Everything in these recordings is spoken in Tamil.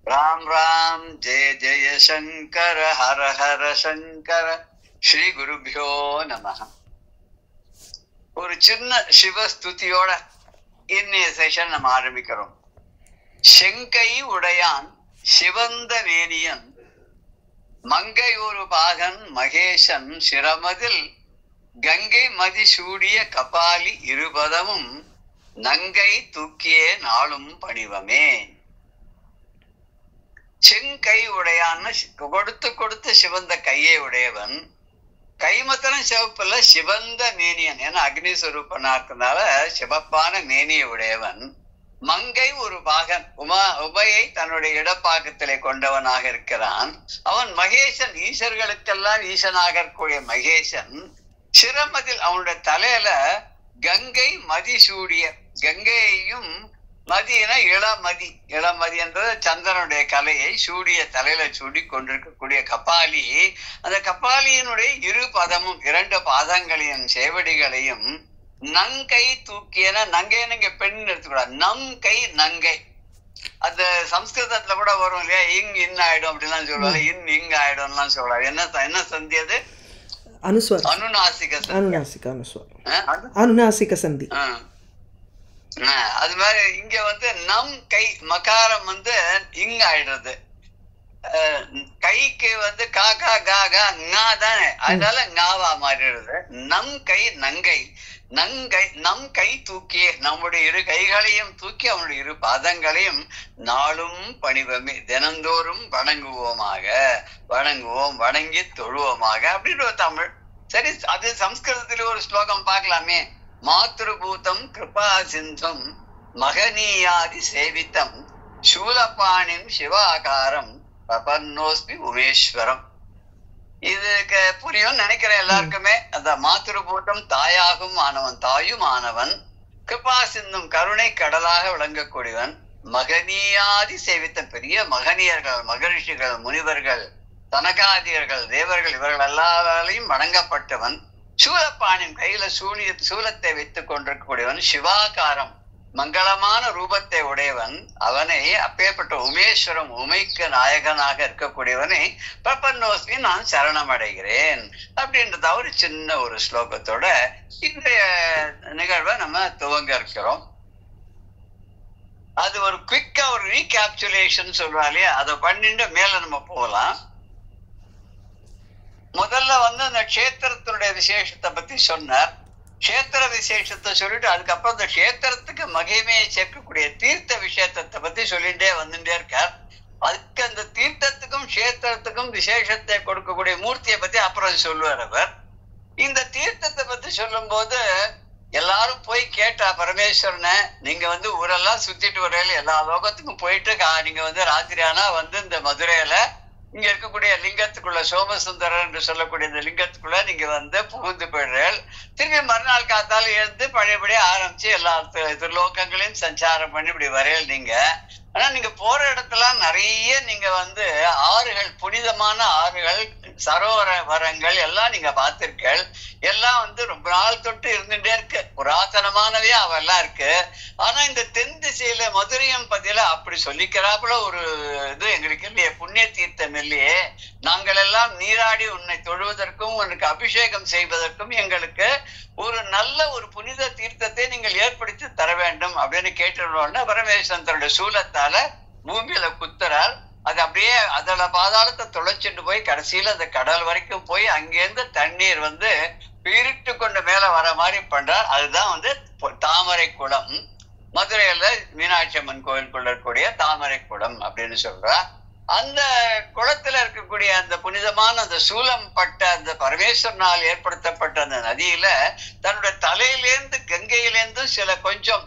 ராம் ராம் ஜெய ஜெய சங்கர ஹர ஹர சங்கர ஸ்ரீ குருபியோ நமஹ. ஒரு சின்ன சிவஸ்துதியோட இன்னைய செஷன் நம்ம ஆரம்பிக்கிறோம். செங்கை உடையான் சிவந்த வேணியன் மங்கை ஒரு பாகன் மகேசன் சிரமதில் கங்கை மதி சூடிய கபாலி இருபதமும் நங்கை தூக்கியே நாளும் பணிவமே. செங்கை உடையான்னு கொடுத்து கொடுத்து சிவந்த கையை உடையவன், கைமத்தனம் சிவப்புல சிவந்த மேனியன், ஏன்னா அக்னி ஸ்வரூபனா இருக்கனால சிவப்பான மேனியை உடையவன். மங்கை ஒரு பாகன், உமையை தன்னுடைய இடப்பாகத்திலே கொண்டவனாக இருக்கிறான். அவன் மகேசன், ஈஸ்வர்களுக்கெல்லாம் ஈசனாக இருக்கக்கூடிய மகேசன். சிரமதில் அவனுடைய தலையில கங்கை மதி சூடிய, கங்கையையும் மதியின இளமதி, இளமதி என்றது சந்திரனுடைய கலையை சூடிய தலையில சூடி கொண்டிருக்கக்கூடிய கபாலி. அந்த கபாலியினுடைய இரு பதமும், இரண்டு பாதங்களையும் சேவடிகளையும் நங்கை தூக்கியன. நங்கைன்னு இங்க பெண் எடுத்துக்கூடாது, நம் கை நங்கை. அந்த சம்ஸ்கிருதத்துல கூட வரும் இல்லையா, இங் இன் ஆயிடும் அப்படின்லாம் சொல்லுவாங்க, இன் இங் ஆயிடும்லாம் சொல்றாரு. என்ன சந்தி அது? அனுநாசிக சந்தி. அது மாதிரி இங்க நம் கை மகாரம் இங்க ஆயிடுறது. கைக்கு காக்கா காகா ngா தானே, அதனால ngāவா மாறிடுது. நம் கை நங்கை, நங்கை நம் கை தூக்கியே, நம்முடைய இரு கைகளையும் தூக்கி அவனுடைய இரு பாதங்களையும் நாளும் பணிவமே, தினந்தோறும் வணங்குவோமாக, வணங்குவோம் வணங்கி தொழுவோமாக அப்படின்னு ஒரு தமிழ். சரி, அது சம்ஸ்கிருதத்துல ஒரு ஸ்லோகம் பார்க்கலாமே. மாத்ருபூதம் கிருபா சிந்தும் மகனீயாதி சேவித்தம் சூலபாணிம் சிவாகாரம் பிரபன்னோஸ்மி உமேஸ்வரம். இதுக்கு புரியும் நினைக்கிறேன் எல்லாருக்குமே. அந்த மாத்ருபூதம் தாயாகும் ஆனவன், தாயும் ஆனவன், கிருபா சிந்தும் கருணை கடலாக விளங்கக்கூடியவன், மகனீயாதி சேவித்தம் பெரிய மகனியர்கள், மகரிஷிகள், முனிவர்கள், தனகாதியர்கள், தேவர்கள் இவர்கள் எல்லாராலையும் வணங்கப்பட்டவன், சூலப்பாணின் கையில சூலத்தை வைத்துக் கொண்டிருக்கக்கூடியவன், சிவாகாரம் மங்களமான ரூபத்தை உடையவன், அவனை அப்பேற்பட்ட உமேஸ்வரம், உமைக்கு நாயகனாக இருக்கக்கூடியவனை பிரபன்னோஸ்மி நான் சரணம் அடைகிறேன் அப்படின்றத ஒரு சின்ன ஒரு ஸ்லோகத்தோட இன்றைய நிகழ்வை நம்ம துவங்க இருக்கிறோம். அது ஒரு குவிக்கா ஒரு ரீகேப்சுலேஷன் சொல்றாலே, அதை பண்ணிட்டு மேல நம்ம போகலாம். முதல்ல அந்த கஷேத்திரத்தினுடைய விசேஷத்தை பத்தி சொன்னார். கஷேத்திர விசேஷத்தை சொல்லிட்டு அதுக்கப்புறம் அந்த கஷேத்திரத்துக்கு மகிமையை சேர்க்கக்கூடிய தீர்த்த விஷயத்தை பத்தி சொல்லிட்டே வந்துட்டே இருக்கார். அதுக்கு அந்த தீர்த்தத்துக்கும் கஷேத்திரத்துக்கும் விசேஷத்தை கொடுக்கக்கூடிய மூர்த்தியை பத்தி அப்புறம் சொல்லுவார் அவர். இந்த தீர்த்தத்தை பத்தி சொல்லும் போது எல்லாரும் போய் கேட்டா, பரமேஸ்வரனை நீங்க ஊரெல்லாம் சுத்திட்டு வரையில எல்லா லோகத்துக்கும் போயிட்டு நீங்க ராத்திரி ஆனா இந்த மதுரையில இங்க இருக்கக்கூடிய லிங்கத்துக்குள்ள, சோமசுந்தரர் என்று சொல்லக்கூடிய இந்த லிங்கத்துக்குள்ள நீங்க புகுந்து போயிடுறீர்கள். திரும்பி மறுநாள் காத்தால எழுந்து பழையபடியே ஆரம்பிச்சு எல்லா திருலோகங்களையும் சஞ்சாரம் பண்ணி இப்படி வரையல் நீங்க. ஆனா நீங்க போற இடத்துல நிறைய நீங்க ஆறுகள், புனிதமான ஆறுகள், சரோவரங்கள் எல்லாம் நீங்க பார்த்திருக்கீர்கள். எல்லாம் ரொம்ப நாள் தொட்டு இருந்துட்டே இருக்கு, புராதனமானவே அவெல்லாம் இருக்கு. ஆனா இந்த தென் திசையில மதுரையும் பதில அப்படி சொல்லிக்கிறாப்புல ஒரு இது எங்களுக்கு இல்லையே, புண்ணிய தீர்த்தம் இல்லையே. நாங்கள் எல்லாம் நீராடி உன்னை தொழுவதற்கும் உனக்கு அபிஷேகம் செய்வதற்கும் எங்களுக்கு ஒரு நல்ல ஒரு புனித தீர்த்தத்தை நீங்கள் ஏற்படுத்தி தர வேண்டும் அப்படின்னு கேட்டுள்ளோன்னா பரமேஸ்வரன் தன்னுடைய சூலத்தால பூமியில குத்துறார். அது அப்படியே அதோட பாதாளத்தை தொலைச்சிட்டு போய் கடைசியில அந்த கடல் வரைக்கும் போய் அங்கேருந்து தண்ணீர் பீரிட்டு கொண்டு மேல வர மாதிரி பண்றார். அதுதான் தாமரை குளம். மதுரையில மீனாட்சி அம்மன் கோயிலுக்குள்ள இருக்கக்கூடிய தாமரை குளம் அப்படின்னு சொல்றார். அந்த குளத்துல இருக்கக்கூடிய அந்த புனிதமான அந்த சூலம் பட்ட அந்த பரமேஸ்வரனால் ஏற்படுத்தப்பட்ட அந்த நதியில தன்னுடைய தலையிலேருந்து கங்கையிலேருந்து சில கொஞ்சம்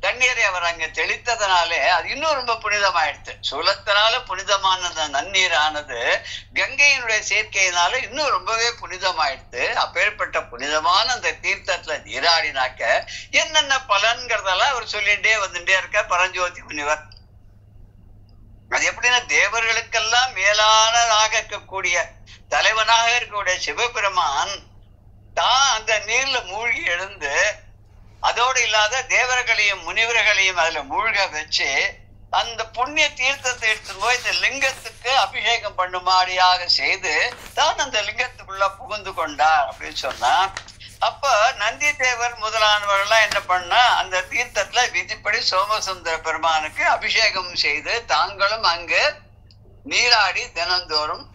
தண்ணீரை அவர் அங்க தெளித்ததுனாலே அது இன்னும் ரொம்ப புனிதமாயிடுச்சு. சூலத்தினால புனிதமான அந்த நன்னீர் ஆனது கங்கையினுடைய சேர்க்கையினால இன்னும் ரொம்பவே புனிதமாயிடுச்சு. அப்பேற்பட்ட புனிதமான அந்த தீர்த்தத்துல நீராடினாக்க என்னென்ன பலன்கிறதெல்லாம் அவர் சொல்லிட்டே வந்துட்டே இருக்க பரஞ்சோதி முனிவர். அது எப்படின்னா தேவர்களுக்கெல்லாம் மேலானதாக இருக்கக்கூடிய தலைவனாக இருக்கக்கூடிய சிவபெருமான் தான் அந்த நீர்ல மூழ்கி எழுந்து அதோடு இல்லாத தேவர்களையும் முனிவர்களையும் அதுல மூழ்க வச்சு அந்த புண்ணிய தீர்த்தத்தை எடுத்துட்டு போய் இந்த லிங்கத்துக்கு அபிஷேகம் பண்ணுமாடியாக செய்து தான் அந்த லிங்கத்துக்குள்ள புகுந்து கொண்டார் அப்படின்னு சொன்னா, அப்ப நந்தி தேவர் முதலானவர்கள் எல்லாம் என்ன பண்ணா, அந்த தீர்த்தத்துல விதிப்படி சோமசுந்தர பெருமானுக்கு அபிஷேகம் செய்து தாங்களும் அங்கு நீராடி தினந்தோறும்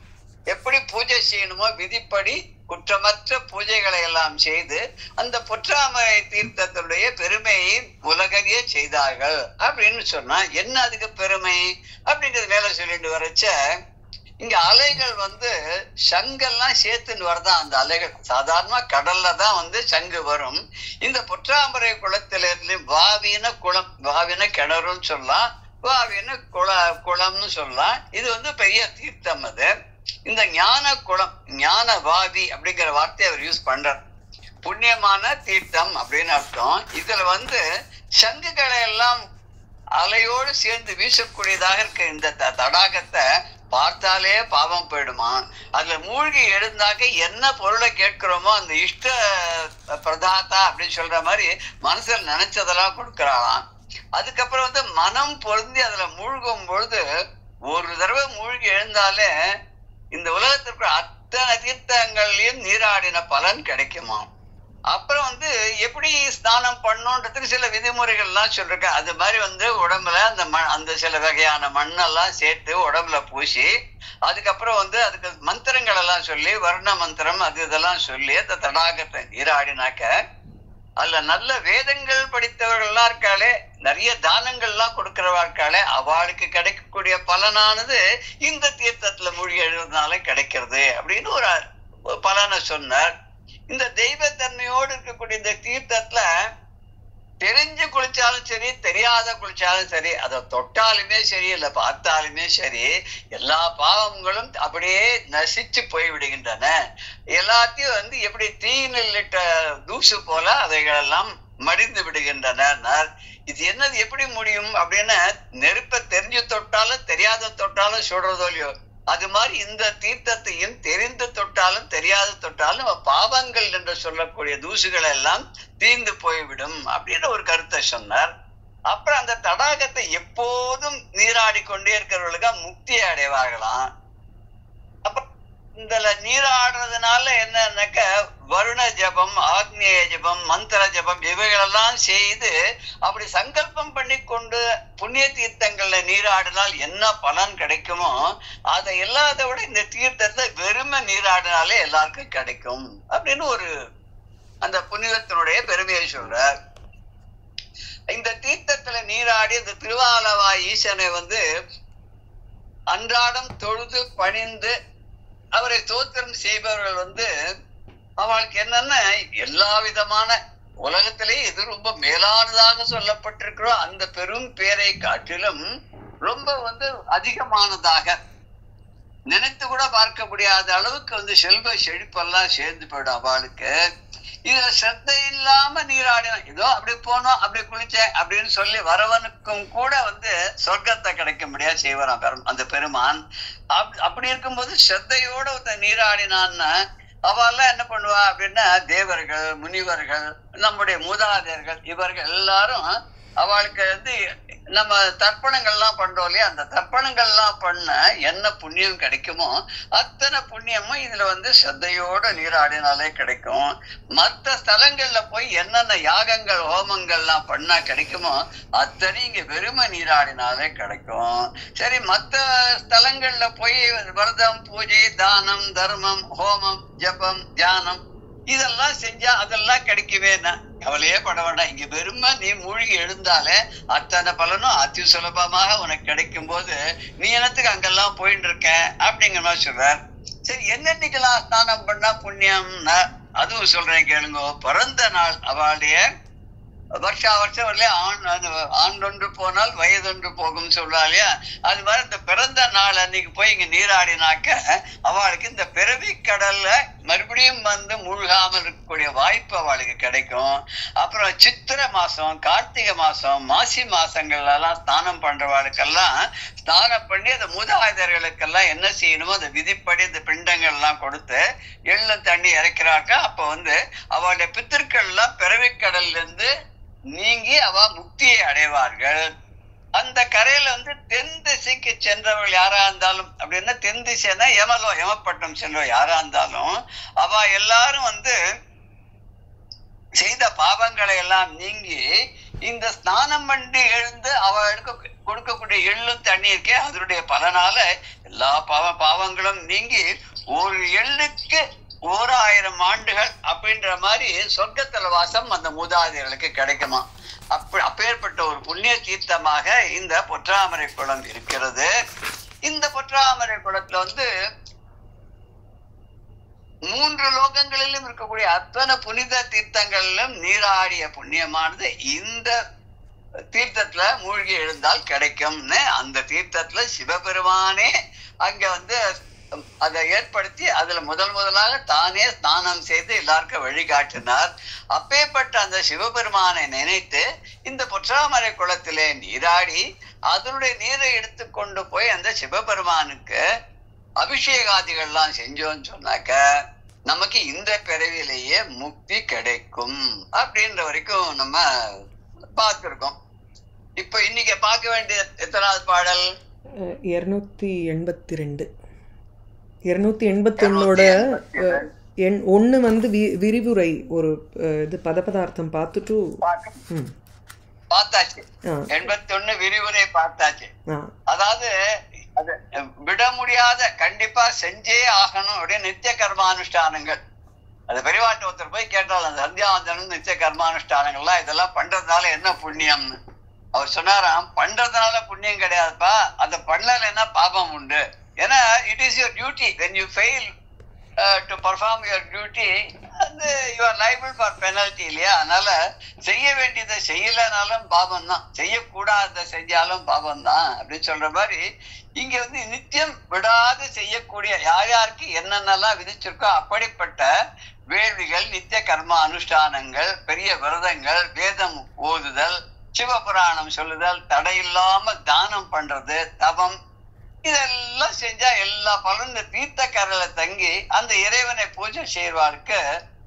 எப்படி பூஜை செய்யணுமோ விதிப்படி குற்றமற்ற பூஜைகளை எல்லாம் செய்து அந்த பொற்றாமரை தீர்த்தத்துடைய பெருமையை உலகையே செய்தார்கள் அப்படின்னு சொன்னா, என்ன அதுக்கு பெருமை அப்படிங்கிறது மேல சொல்லிட்டு வரச்ச, இங்க அலைகள் சங்கெல்லாம் சேர்த்துன்னு வரதான். அந்த அலைகள் சாதாரணமா கடல்ல தான் சங்கு வரும். இந்த பொற்றாமரை குளத்திலிருந்து வாவின குளம், வாவின கிணறுன்னு சொல்லலாம், வாவின குளம்னு சொல்லலாம். இது பெரிய தீர்த்தம். அது இந்த ஞான குளம், ஞான வாவி அப்படிங்கிற வார்த்தையை அவர் யூஸ் பண்றார். புண்ணியமான தீர்த்தம் அப்படின்னு அர்த்தம். இதுல சங்குகளை எல்லாம் அலையோடு சேர்ந்து வீசக்கூடியதாக இருக்க இந்த தடாகத்தை பார்த்தாலே பாவம் போயிடுமா. அதுல மூழ்கி எழுந்தாக்க என்ன பொருளை கேட்கிறோமோ அந்த இஷ்ட பிரதாத்தா அப்படின்னு சொல்ற மாதிரி மனசுல நினைச்சதெல்லாம் கொடுக்கறாளாம். அதுக்கப்புறம் மனம் பொருந்தி அதுல மூழ்கும் பொழுது ஒரு தடவை மூழ்கி எழுந்தாலே இந்த உலகத்திற்கு அத்தனை தீர்த்தங்கள்லயும் நீராடின பலன் கிடைக்குமா. அப்புறம் எப்படி ஸ்நானம் பண்ணணுன்றதுக்கு சில விதிமுறைகள் எல்லாம் சொல்லிருக்க. அது மாதிரி உடம்புல அந்த சில வகையான மண்ணெல்லாம் சேர்த்து உடம்புல பூசி, அதுக்கப்புறம் அதுக்கு மந்திரங்கள் எல்லாம் சொல்லி, வர்ண மந்திரம் அது இதெல்லாம் சொல்லி அந்த தடாகத்தை நீராடினாக்க, அதுல நல்ல வேதங்கள் படித்தவர்கள் எல்லாம் இருக்காளே, நிறைய தானங்கள் எல்லாம் கொடுக்கிறவா இருக்காளே, அவளுக்கு கிடைக்கக்கூடிய பலனானது இந்த தீர்த்தத்துல மூழ்கி எழுதுனால கிடைக்கிறது அப்படின்னு ஒரு பலனை சொன்னார். இந்த தெய்வத்தன்மையோடு இருக்கக்கூடிய இந்த தீர்த்தத்துல தெரிஞ்சு குளிச்சாலும் சரி, தெரியாத குளிச்சாலும் சரி, அதை தொட்டாலுமே சரி, இல்ல பார்த்தாலுமே சரி, எல்லா பாவங்களும் அப்படியே நசிச்சு போய் விடுகின்றன. எல்லாத்தையும் எப்படி தீயிலிட்ட தூசு போல அவைகள் எல்லாம் மடிந்து விடுகின்றன. இது என்னது எப்படி முடியும் அப்படின்னு, நெருப்பை தெரிஞ்சு தொட்டாலும் தெரியாத தொட்டாலும் சுடுறதோ இல்லையோ, அது மாதிரி இந்த தீர்த்தத்தையும் தெரிந்து தொட்டாலும் தெரியாத தொட்டாலும் பாவங்கள் என்று சொல்லக்கூடிய தூசுகள் எல்லாம் தீர்ந்து போய்விடும் அப்படின்னு ஒரு கருத்தை சொன்னார். அப்புறம் அந்த தடாகத்தை எப்போதும் நீராடி கொண்டே இருக்கிறவர்களுக்கு முக்தியை அடைவார்களாம். அப்புறம் இந்த நீராடுறதுனால என்னன்னாக்க வருண ஜபம், ஆக்னேய ஜபம், மந்திர ஜபம் இவைகளெல்லாம் செய்து அப்படி சங்கல்பம் பண்ணி கொண்டு புண்ணிய தீர்த்தங்கள்ல நீராடினால் என்ன பலன் கிடைக்குமோ அதை எல்லாத்த விட இந்த தீர்த்தத்தை வெறுமை நீராடினாலே எல்லாருக்கும் கிடைக்கும் அப்படின்னு ஒரு அந்த புனிதத்தினுடைய பெருமையை சொல்றார். இந்த தீர்த்தத்துல நீராடி இந்த திருவாலவாய் ஈசனை அன்றாடம் தொழுது பணிந்து அவரை தோத்திரம் செய்பவர்கள் அவளுக்கு என்னன்னா எல்லா விதமான உலகத்திலே எது ரொம்ப மேலானதாக சொல்லப்பட்டிருக்கிறோம் அந்த பெரும் பேரை காட்டிலும் ரொம்ப அதிகமானதாக நினைத்து கூட பார்க்க முடியாத அளவுக்கு செல்வ செழிப்பெல்லாம் சேர்ந்து போயிடும் அவளுக்கு. இதுல ஸ்ரத்தை இல்லாம நீராடினா, ஏதோ அப்படி போனோம் அப்படி குளிச்சேன் அப்படின்னு சொல்லி வரவனுக்கும் கூட சொர்க்கத்தை கிடைக்க முடியாது செய்வாராம் அந்த பெருமான். அப்படி இருக்கும்போது ஸ்ரத்தையோட நீராடினான்னா அவெல்லாம் என்ன பண்ணுவா அப்படின்னா, தேவர்கள், முனிவர்கள், நம்முடைய மூதாதையர்கள் இவர்கள் எல்லாரும் அவளுக்கு நம்ம தர்ப்பணங்கள்லாம் பண்றோம் இல்லையா, அந்த தர்ப்பணங்கள்லாம் பண்ண என்ன புண்ணியம் கிடைக்குமோ அத்தனை புண்ணியமும் இதுல ஸ்ரத்தையோட நீராடினாலே கிடைக்கும். மற்ற ஸ்தலங்கள்ல போய் என்னென்ன யாகங்கள் ஹோமங்கள்லாம் பண்ணா கிடைக்குமோ அத்தனை இங்க வெறுமை நீராடினாலே கிடைக்கும். சரி, மற்ற ஸ்தலங்கள்ல போய் விரதம், பூஜை, தானம், தர்மம், ஹோமம், ஜபம், தியானம் இதெல்லாம் செஞ்சா அதெல்லாம் கிடைக்கவேன்னா கவலையே பட வேண்டாம். இங்க வெறுமை நீ மூழ்கி எழுந்தாலே அத்தனை பலனும் அதி சுலபமாக உனக்கு கிடைக்கும் போது நீ என்னத்துக்கு அங்கெல்லாம் போயிட்டு இருக்க அப்படிங்கிற மாதிரி சொல்றார். சரி, என்னன்னைக்கெல்லாம் ஸ்நானம் பண்ணா புண்ணியம்னா அதுவும் சொல்றேன் கேளுங்க. பிறந்த நாள் அவளுடைய வருஷா வருஷம் வரலையே ஆண்டொன்று போனால் வயதொன்று போகும் சொல்றா இல்லையா, அது மாதிரி இந்த பிறந்த நாள் அன்னைக்கு போய் இங்க நீராடினாக்க அவளுக்கு இந்த பிறவி கடல்ல மறுபடியும் மூழ்காமல் இருக்கக்கூடிய வாய்ப்பு அவளுக்கு கிடைக்கும். அப்புறம் சித்திர மாசம், கார்த்திகை மாசம், மாசி மாசங்கள்ல எல்லாம் ஸ்நானம் பண்றவாளுக்கெல்லாம் ஸ்நானம் பண்ணி அந்த மூதாதையர்களுக்கெல்லாம் என்ன செய்யணுமோ அந்த விதிப்படி இந்த பிண்டங்கள் எல்லாம் கொடுத்து எள்ளு தண்ணி இறைக்கிறாக்க அப்ப அவளுடைய பித்திருக்கள் எல்லாம் பிறவி கடல்ல இருந்து நீங்கி அவ முக்தியை அடைவார்கள். அந்த கரையில வந்து தென் திசைக்கு சென்றவர்கள் யாரா இருந்தாலும், அப்படின்னா தென் திசைன்னா யமப்பட்டம் சென்றவர்கள் யாரா இருந்தாலும் அவ எல்லாரும் வந்து செய்த பாவங்களை எல்லாம் நீங்கி இந்த ஸ்நானம் பண்ணி எழுந்து அவ கொடுக்கக்கூடிய எள்ளும் தண்ணி இருக்கே அதனுடைய பலனால எல்லா பாவங்களும் நீங்கி ஒரு எள்ளுக்கு 1000 ஆண்டுகள் அப்படின்ற மாதிரி சொர்க்கத்துல வாசம் அந்த மூதாதையர்களுக்கு கிடைக்குமா. அப்பேற்பட்ட ஒரு புண்ணிய தீர்த்தமாக இந்த பொற்றாமரை குளம் இருக்கிறது. இந்த பொற்றாமரை குளத்துல வந்து 3 லோகங்களிலும் இருக்கக்கூடிய அத்தனை புனித தீர்த்தங்களிலும் நீராடிய புண்ணியமானது இந்த தீர்த்தத்துல மூழ்கி எழுந்தால் கிடைக்கும்னு அந்த தீர்த்தத்துல சிவபெருமானே அங்க வந்து அதை ஏற்படுத்தி அதுல முதலாக தானே ஸ்நானம் செய்து எல்லாருக்கும் வழிகாட்டினார். அப்பேற்பட்ட அந்த சிவபெருமானை நினைத்து இந்த பொற்றாமரை குளத்திலே நீராடி அதனுடைய நீரை எடுத்துக்கொண்டு போய் அந்த சிவபெருமானுக்கு அபிஷேகாதிகள்லாம் செஞ்சோன்னு சொன்னாக்க நமக்கு இந்த பிறவிலேயே முக்தி கிடைக்கும் அப்படின்ற வரைக்கும் நம்ம பார்த்திருக்கோம். இப்ப இன்னைக்கு பார்க்க வேண்டிய எத்தனாவது பாடல்? 282. 281 எண் 1 வந்து விரிவுரை ஒரு இது பதபதார்த்தம் பார்த்துட்டு பார்த்தாச்சு. 81 விரிவுரை பார்த்தாச்சு. அதாவது அது விட முடியாத, கண்டிப்பா செஞ்சே ஆகணும் அப்படின்னு நித்திய கர்மானுஷ்டானங்கள். அது பெரியவாட்ட ஒருத்தர் போய் கேட்டால் அந்த சந்தியாவந்தனம் நித்திய கர்மானுஷ்டானங்கள்லாம் இதெல்லாம் பண்றதுனால என்ன புண்ணியம்னு அவர் சொன்னாராம், பண்றதுனால புண்ணியம் கிடையாதுப்பா, அதை பண்ணலைன்னா பாபம் உண்டு. ஏன்னா it is your duty. when you fail to perform your duty you are liable for penalty இல்லையா? அதனால செய்ய வேண்டியதை செய்யலனாலும் பாபம் தான், செய்யக்கூடாத செஞ்சாலும் பாபம் தான் அப்படின்னு சொல்ற மாதிரி இங்க வந்து நித்தியம் விடாது செய்யக்கூடிய யார் யாருக்கு என்னென்னலாம் விதிச்சிருக்கோ அப்படிப்பட்ட வேள்விகள், நித்திய கர்ம அனுஷ்டானங்கள், பெரிய விரதங்கள், வேதம் ஓதுதல், சிவபுராணம் சொல்லுதல், தடையில்லாம தானம் பண்றது, தவம், இதெல்லாம் செஞ்சா எல்லா பலன் இந்த தீர்த்த கரையில தங்கி அந்த இறைவனை பூஜை செய்வாருக்கு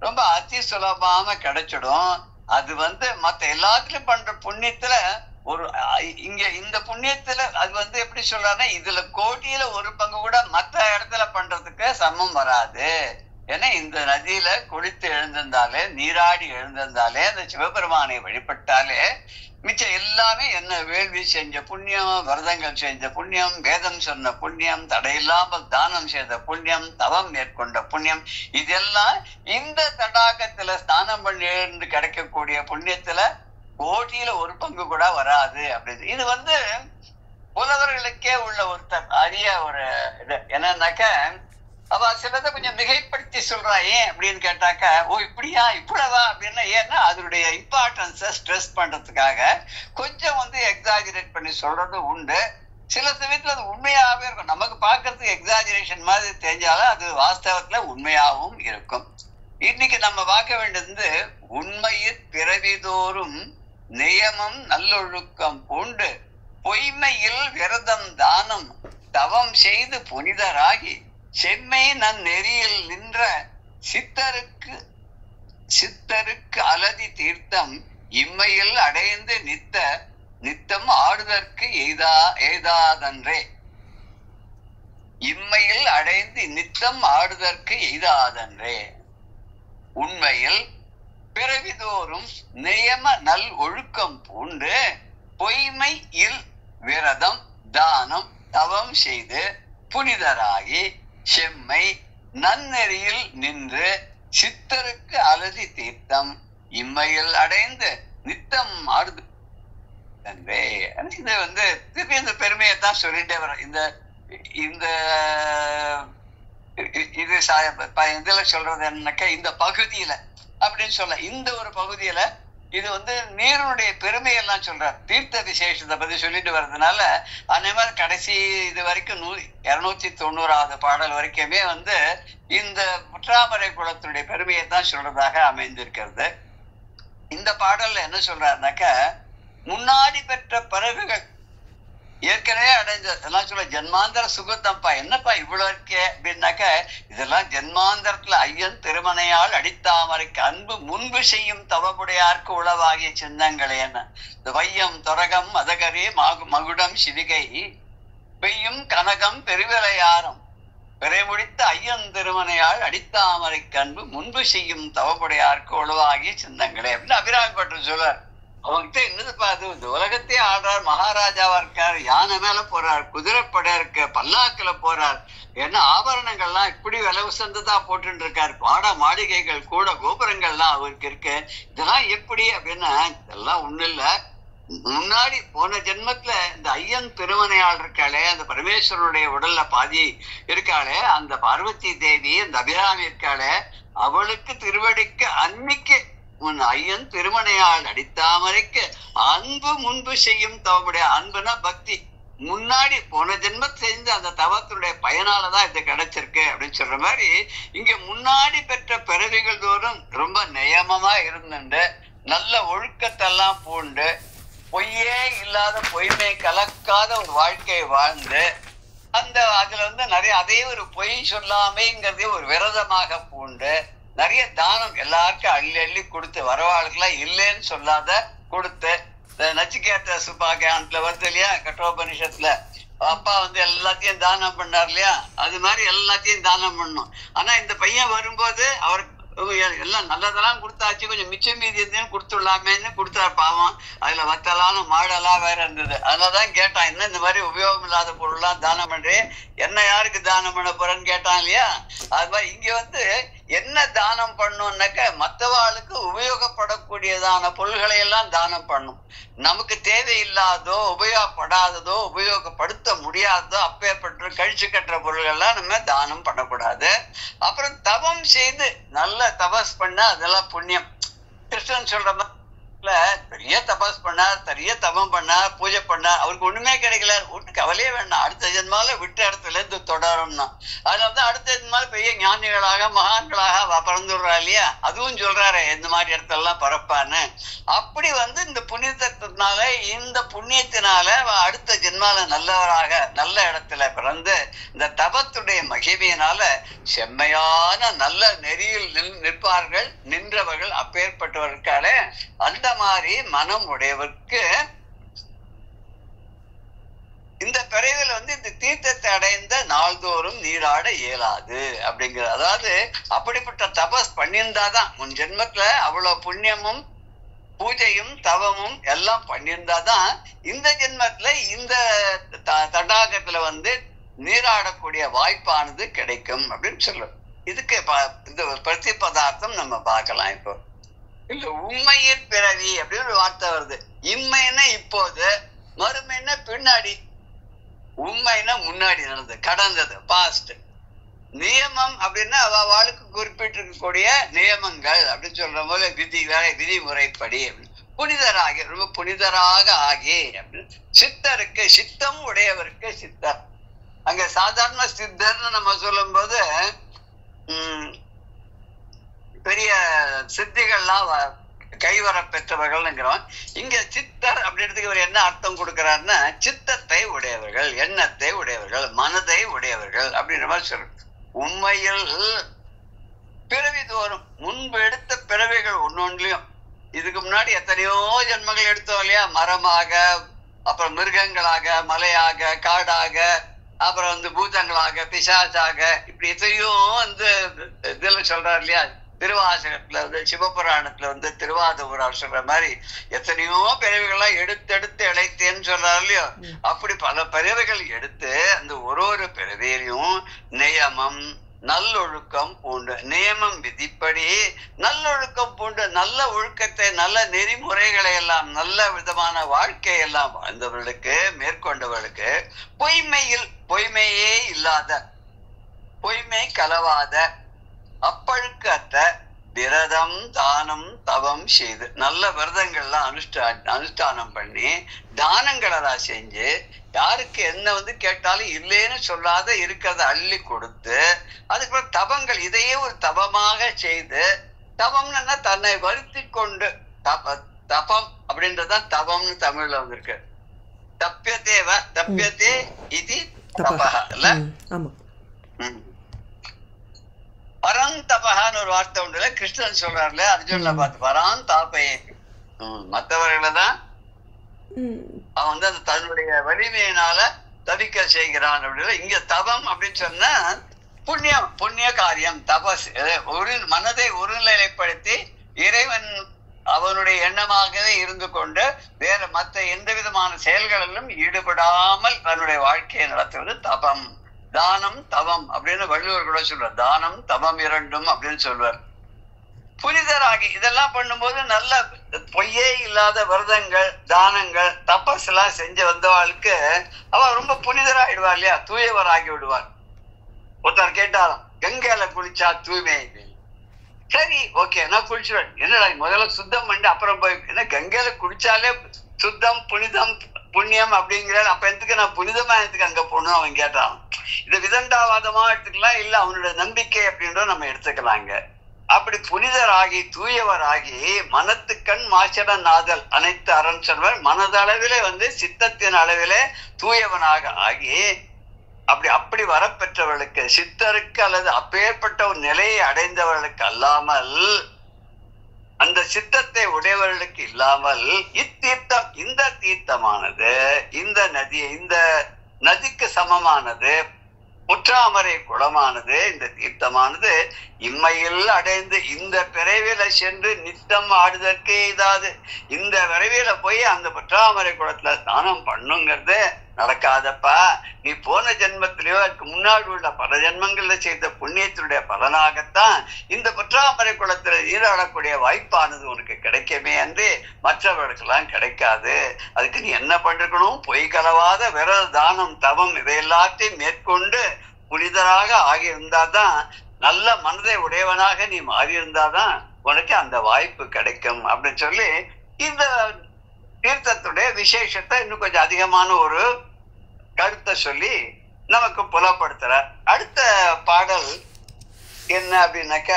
ரொம்ப அதி சுலபமா கிடைச்சிடும். அது வந்து மத்த எல்லாத்துலயும் பண்ற புண்ணியத்துல ஒரு இங்க இந்த புண்ணியத்துல அது வந்து எப்படி சொல்றாருன்னா இதுல கோடியில ஒரு பங்கு கூட மத்த இடத்துல பண்றதுக்கு சமம் வராது. ஏன்னா இந்த நதியில குளித்து எழுந்திருந்தாலே, நீராடி எழுந்திருந்தாலே, அந்த சிவபெருமானை வழிபட்டாலே மிச்சம் எல்லாமே என்ன வேள்வி செஞ்ச புண்ணியம், விரதங்கள் செஞ்ச புண்ணியம், வேதம் சொன்ன புண்ணியம், தடையில்லாமல் தானம் செய்த புண்ணியம், தவம் மேற்கொண்ட புண்ணியம், இதெல்லாம் இந்த தடாகத்துல ஸ்நானம் பண்ணி எழுந்து கிடைக்கக்கூடிய புண்ணியத்துல கோடியில ஒரு பங்கு கூட வராது அப்படின்னு. இது வந்து புலவர்களுக்கே உள்ள ஒரு அரிய ஒரு இது என்னன்னாக்க அவ சிலதை கொஞ்சம் மிகைப்படுத்தி சொல்றா. ஏன் அப்படின்னு கேட்டாக்க, ஓ இப்படியா இவ்வளவா அப்படின்னா, ஏன்னா அதனுடைய இம்பார்ட்டன்ஸை ஸ்ட்ரெஸ் பண்றதுக்காக கொஞ்சம் வந்து எக்ஸாஜரேட் பண்ணி சொல்றது உண்டு. சில சமயத்துல அது உண்மையாவே இருக்கும். நமக்கு பார்க்கறதுக்கு எக்ஸாஜரேஷன் மாதிரி தெரிஞ்சாலும் அது வாஸ்தவத்துல உண்மையாகவும் இருக்கும். இன்னைக்கு நம்ம பார்க்க வேண்டியது உண்மையில் பிறவிதோறும் நியமம் நல்லொழுக்கம் பூண்டு பொய்மையில் விரதம் தானம் தவம் செய்து புனிதராகி செம்மை நன் நெறியில் நின்ற சித்தருக்கு அலதி தீர்த்தம் இம்மையில் அடைந்து நித்தம் ஆடுதற்கு எய்தாதன்றே. இம்மையில் அடைந்து நித்தம் ஆடுதற்கு எய்தாதன்றே. உண்மையில் பிறவிதோறும் நியம நல் ஒழுக்கம் பூண்டு பொய்மையில் விரதம் தானம் தவம் செய்து புனிதராகி செம்மை நன்னெறியில் நின்று சித்தருக்கு அலதி தீர்த்தம் இம்மையில் அடைந்து நித்தம் ஆடுது. இது வந்து திருப்பி இந்த பெருமையை தான் சொல்லிட்டே வர. இந்த இது இதுல சொல்றது என்னன்னாக்க இந்த பகுதியில அப்படின்னு சொல்ல, இந்த ஒரு பகுதியில இது வந்து நீருடைய பெருமையெல்லாம் சொல்றார். தீர்த்த விசேஷத்தை பத்தி சொல்லிட்டு வர்றதுனால அதே மாதிரி கடைசி இது வரைக்கும் 290வது பாடல் வரைக்குமே வந்து இந்த பொற்றாமரை குளத்துடைய பெருமையை தான் சொல்றதாக அமைந்திருக்கிறது. இந்த பாடல்ல என்ன சொல்றாருனாக்க, முன்னாடி பெற்ற பிறகுகள் ஏற்கனவே அடைஞ்ச எல்லாம் சொல்ல ஜென்மாந்தர சுகத்தப்பா, என்னப்பா இவ்வளவு இருக்கே அப்படின்னாக்க, இதெல்லாம் ஜென்மாந்தரத்துல ஐயன் திருமணையால் அடித்தாமரைக்கு அன்பு முன்பு செய்யும் தவமுடையார்க்கு உளவாகிய சின்னங்களே என்ன வையம் தொரகம் மதகரி மகுடம் சிவிகை பெய்யும் கனகம் பெருவிளையாரம் பிறை முடித்த ஐயன் திருமணையால் அடித்தாமரைக்கு அன்பு முன்பு செய்யும் தவமுடையார்க்கு உளவாகிய சின்னங்களே அப்படின்னு அபிராமிப்பட்டு சொல்றார். அவங்ககிட்ட என்னதுப்பா அது, இந்த உலகத்தையே ஆடுறார், மகாராஜாவா இருக்கார், யானை மேல போறார், குதிரைப்படை இருக்கு, பல்லாக்குல போறார், என்ன ஆபரணங்கள்லாம் இப்படி விலை உசந்ததா போட்டு இருக்காரு, மாட மாளிகைகள் கூட கோபுரங்கள்லாம் அவருக்கு இருக்கு, இதெல்லாம் எப்படி அப்படின்னா இதெல்லாம் ஒண்ணு இல்ல. முன்னாடி போன ஜென்மத்துல இந்த ஐயன் திருமணையாள் இருக்காளே, அந்த பரமேஸ்வரனுடைய உடல்ல பாதி இருக்காளே, அந்த பார்வதி தேவி அந்த அபிராமி இருக்காளே, அவளுக்கு திருவடிக்கு அன்னைக்கு உன் ஐயன் திருமணையால் அடித்தாமரைக்கு அன்பு முன்பு செய்யும் தவமுடைய, அன்புனா பக்தி, முன்னாடி போன ஜென்மத்தை செஞ்ச அந்த தவத்துடைய பயனாலதான் இது கிடைச்சிருக்கு அப்படின்னு சொல்ற மாதிரி, இங்க முன்னாடி பெற்ற பிறவிகள் தோறும் ரொம்ப நியமமா இருந்துண்டு நல்ல ஒழுக்கத்தெல்லாம் பூண்டு பொய்யே இல்லாத பொய்மை கலக்காத ஒரு வாழ்க்கையை வாழ்ந்து அந்த அதுல நிறைய அதே ஒரு பொய் சொல்லாமைங்கிறதே ஒரு விரதமாக பூண்டு நிறைய தானம் எல்லாருக்கும் அள்ளி அள்ளி கொடுத்து வரவாளுக்கெல்லாம் இல்லைன்னு சொல்லாத கொடுத்து, நச்சிகேத சுபாகாண்டத்துல வருது இல்லையா கட்டோபனிஷத்துல, அப்பா எல்லாத்தையும் தானம் பண்ணார் இல்லையா, அது மாதிரி எல்லாத்தையும் தானம் பண்ணணும். ஆனா இந்த பையன் வரும்போது அவருக்கு எல்லாம் நல்லதெல்லாம் கொடுத்தாச்சு, கொஞ்சம் மிச்சம் மீதி இருந்தேன்னு கொடுத்துடலாமேன்னு கொடுத்தாரு. பாவம் அதுல வத்தலான மாடெல்லாம் வேற இருந்தது. அதனாலதான் கேட்டான், என்ன இந்த மாதிரி உபயோகம் இல்லாத பொருள்லாம் தானம் பண்றேன், என்ன யாருக்கு தானம் பண்ண போறேன்னு கேட்டான் இல்லையா. அது மாதிரி இங்க என்ன தானம் பண்ணணும்னாக்க மற்றவாளுக்கு உபயோகப்படக்கூடியதான பொருள்களை எல்லாம் தானம் பண்ணும். நமக்கு தேவையில்லாதோ உபயோகப்படாததோ உபயோகப்படுத்த முடியாததோ அப்பேற்பட்ட கழிச்சு கட்டுற பொருள்கள்லாம் நம்ம தானம் பண்ணக்கூடாது. அப்புறம் தவம் செய்து நல்ல தபஸ் பண்ண அதெல்லாம் புண்ணியம். கிருஷ்ணன் சொல்ற மாதிரி பெரிய தபஸ் பண்ணார், பெரிய தவம் பண்ணார், பூஜை பண்ணார், அவருக்கு ஒண்ணுமே கிடைக்கல, ஒண்ணு கவலையே வேண்டாம், அடுத்த ஜென்மால விட்ட இடத்துல இருந்து தொடரும்னா. அதனாலதான் அடுத்த ஜென்மால பெரிய ஞானிகளாக மகான்களாக பறந்துடுறா இல்லையா. அதுவும் சொல்றாரு இந்த மாதிரி இடத்தெல்லாம் பறப்பான்னு. அப்படி இந்த புனிதத்தினால இந்த புண்ணியத்தினால அடுத்த ஜென்மால நல்லவராக நல்ல இடத்துல பிறந்து இந்த தபத்துடைய மகிமையினால செம்மையான நல்ல நெறியில் நிற்பார்கள், நின்றவர்கள் அப்பேற்பட்டவர்களுக்கால அந்த மாதிரி மனம் உடையவருக்கு இந்த பிறவில இந்த தீர்த்தத்தை அடைந்த நாள்தோறும் நீராட இயலாது அப்படிங்கிற. அதாவது அப்படிப்பட்ட தபஸ் பண்ணியிருந்தாதான் முன் ஜென்மத்துல அவ்வளவு புண்ணியமும் பூஜையும் தவமும் எல்லாம் பண்ணியிருந்தாதான் இந்த ஜென்மத்துல இந்த தடாகத்துல நீராடக்கூடிய வாய்ப்பானது கிடைக்கும் அப்படின்னு சொல்லும். இதுக்கு இந்த பிரதி பதார்த்தம் நம்ம பார்க்கலாம். இப்போ இல்ல உண்மையின் பிறவி அப்படின்னு ஒரு வார்த்தை வருது. இம்மைன்னா இப்போது, மறுமைன்னா பின்னாடி. உண்மைன்னா முன்னாடி நடந்தது, கடந்தது, பாஸ்ட். நியமம் அப்படின்னா அவளுக்கு குறிப்பிட்டிருக்கக்கூடிய நியமங்கள் அப்படின்னு சொல்ற போல விதிமுறைப்படி புனிதராகி, ரொம்ப புனிதராக ஆகி அப்படின்னு. சித்தருக்கு சித்தம் உடையவருக்கு சித்தர். அங்க சாதாரண சித்தர்னு நம்ம சொல்லும் போது பெரிய சித்திகள்லாம் கைவர பெற்றவர்கள்ங்கிறோம். இங்க சித்தர் அப்படின்றதுக்கு இவர் என்ன அர்த்தம் கொடுக்கிறாருன்னா, சித்தத்தை உடையவர்கள், எண்ணத்தை உடையவர்கள், மனதை உடையவர்கள் அப்படின்ற மாதிரி சொல்ற. உண்மையில் பிறவி தோறும் முன்பு எடுத்த பிறவிகள் ஒன்னொன்றிலையும் இதுக்கு முன்னாடி எத்தனையோ ஜென்மங்கள் எடுத்தோம் இல்லையா. மரமாக, அப்புறம் மிருகங்களாக, மலையாக, காடாக, அப்புறம் பூதங்களாக, பிசாசாக, இப்படி எத்தனையோ இதுல சொல்றாரு இல்லையா. திருவாசகத்துல சிவபுராணத்துல திருவாதூரார் சொல்ற மாதிரி எத்தனையோ பிறவிகள்லாம் எடுத்தெடுத்து இழைத்தேன்னு சொல்றாரு இல்லையோ. அப்படி பல பிறவிகள் எடுத்து அந்த ஒரு பிறவியிலையும் நியமம் நல்லொழுக்கம் பூண்டு, நியமம் விதிப்படி நல்லொழுக்கம் பூண்டு, நல்ல ஒழுக்கத்தை நல்ல நெறிமுறைகளை எல்லாம் நல்ல விதமான வாழ்க்கையெல்லாம் வாழ்ந்தவர்களுக்கு மேற்கொண்டவர்களுக்கு பொய்மையே இல்லாத, பொய்மை கலவாத, அப்பழுக்கு அற்ற விரதம் தானம் தவம் செய்து நல்ல விரதங்கள்லாம் அனுஷ்டானம் பண்ணி தானங்களெல்லாம் செஞ்சு யாருக்கு என்ன கேட்டாலும் இல்லைன்னு சொல்லாத இருக்கிறத அள்ளி கொடுத்து, அதுக்கப்புறம் தவங்கள் இதையே ஒரு தவமாக செய்து, தவம்னா தன்னை வருத்தி கொண்டு, தபம் அப்படின்றதான் தவம்னு தமிழ்ல வந்திருக்கு. தப்பியதே இது தபஹ இல்ல. ஆமா. பரந்தபஹான்னு ஒரு வார்த்தை உண்டுல, கிருஷ்ணன் சொல்றாருல அர்ஜுன்ல பார்த்து பரான் தாப்பையே, மற்றவர்களை தான் அவன் வந்து அந்த தன்னுடைய வலிமையினால தவிக்க செய்கிறான் அப்படின்னு. இங்க தபம் அப்படின்னு சொன்னா புண்ணியம், புண்ணிய காரியம், தபஸ். மனதை ஒருநிலைப்படுத்தி இறைவன் அவனுடைய எண்ணமாகவே இருந்து கொண்டு வேற மற்ற எந்த விதமான செயல்களிலும் ஈடுபடாமல் தன்னுடைய வாழ்க்கையை நடத்துவது தபம். தானம் தவம் அப்படின்னு வள்ளுவர் கூட சொல்றார். தானம் தவம் இரண்டும் அப்படின்னு சொல்வார். புனிதராகி இதெல்லாம் பண்ணும்போது நல்ல பொய்யே இல்லாத விரதங்கள், தானங்கள், தபஸ் எல்லாம் செஞ்சு வந்தவாளுக்கு அவ ரொம்ப புனிதராயிடுவா இல்லையா, தூயவர் ஆகி விடுவார். ஒருத்தர் கேட்டாராம், கங்கையில குளிச்சா தூய்மை. சரி, ஓகே, நான் குளிச்சுவேன். என்னடா முதல்ல சுத்தம் பண்ணி அப்புறம் போய், ஏன்னா கங்கையில குளிச்சாலே சுத்தம் புனிதம் புண்ணியம் அப்படிங்கிற, அப்ப எதுக்கு நான் புனிதமா எதுக்கு அங்க போகணும் அவன் கேட்டான். இது விதண்டாவாதமா எடுத்துக்கலாம், இல்ல அவனுடைய நம்பிக்கை அப்படின்றத நம்ம எடுத்துக்கலாங்க. அப்படி புனிதராகி தூயவராகி மனத்துக்கண் மாசடன் ஆதல் அனைத்து அரண் சொல்வர். மனதளவிலே வந்து சித்தத்தின் அளவிலே தூயவனாக ஆகி அப்படி வரப்பெற்றவர்களுக்கு, சித்தருக்கு அல்லது அப்பேற்பட்ட ஒரு நிலையை அடைந்தவர்களுக்கு அல்லாமல், அந்த சித்தத்தை உடையவர்களுக்கு இல்லாமல் இத்தீர்த்தம், இந்த தீர்த்தமானது இந்த நதிக்கு சமமானது, புற்றாமரை குளமானது, இந்த தீர்த்தமானது இம்மையில் அடைந்து இந்த பிறவில சென்று நித்தம் ஆடுதற்கே இதாது. இந்த பிறவில போய் அந்த புற்றாமரை குளத்துல ஸ்நானம் பண்ணுங்கிறது நடக்காதப்பா. நீ போன ஜென்மத்திலேயோ அதுக்கு முன்னாடி உள்ள பல ஜென்மங்கள்ல செய்த புண்ணியத்தினுடைய பலனாகத்தான் இந்த புற்றாமரை குளத்துல நீராடக்கூடிய வாய்ப்பானது உனக்கு கிடைக்குமே அன்று மற்றவர்களுக்கெல்லாம் கிடைக்காது. அதுக்கு நீ என்ன பண்ணிருக்கணும், பொய் கலவாத விரத தானம் தவம் இதையெல்லாத்தையும் மேற்கொண்டு புனிதராக ஆகியிருந்தாதான், நல்ல மனதை உடையவனாக நீ மாறி இருந்தாதான் உனக்கு அந்த வாய்ப்பு கிடைக்கும் அப்படின்னு சொல்லி இந்த தீர்த்தத்துடைய விசேஷத்தை இன்னும் கொஞ்சம் அதிகமான ஒரு கருத்தை சொல்லி நமக்கு புலப்படுத்துற. அடுத்த பாடல் என்ன அப்படின்னாக்க,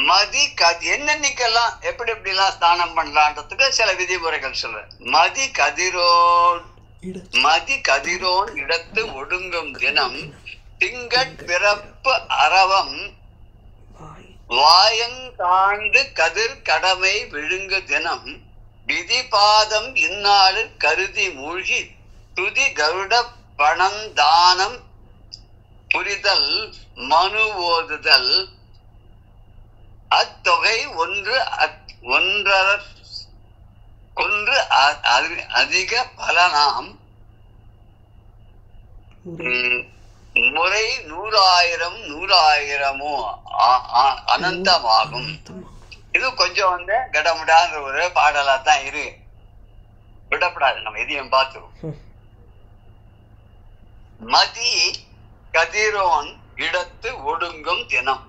மதி என்னன்னைக்கெல்லாம் எப்படி எப்படிலாம் ஸ்நானம் பண்ணலான்றதுக்கு சில விதிமுறைகள் சொல்ற. மதி கதிரோன் இடத்து ஒடுங்கும் தினம் திங்கட் பிறப்பு அரவம் வாயங்காண்டு கதிர் கடமை விழுங்கு தினம் விதிபாதம் இந்நாளில் கருதி மூழ்கி துதி கருட பணந்தானம் புரிதல் மனு ஓதுதல் அத்தொகை ஒன்று அதிக பலனாம் முறை 100,000 அனந்தமாகும். இது கொஞ்சம் வந்து கடமுடான்ற ஒரு பாடலா தான் இரு, விடப்படாது, நம்ம இதையும் பார்த்துருவோம். மதி கதிரோன் இடத்து ஒடுங்கும் தினம்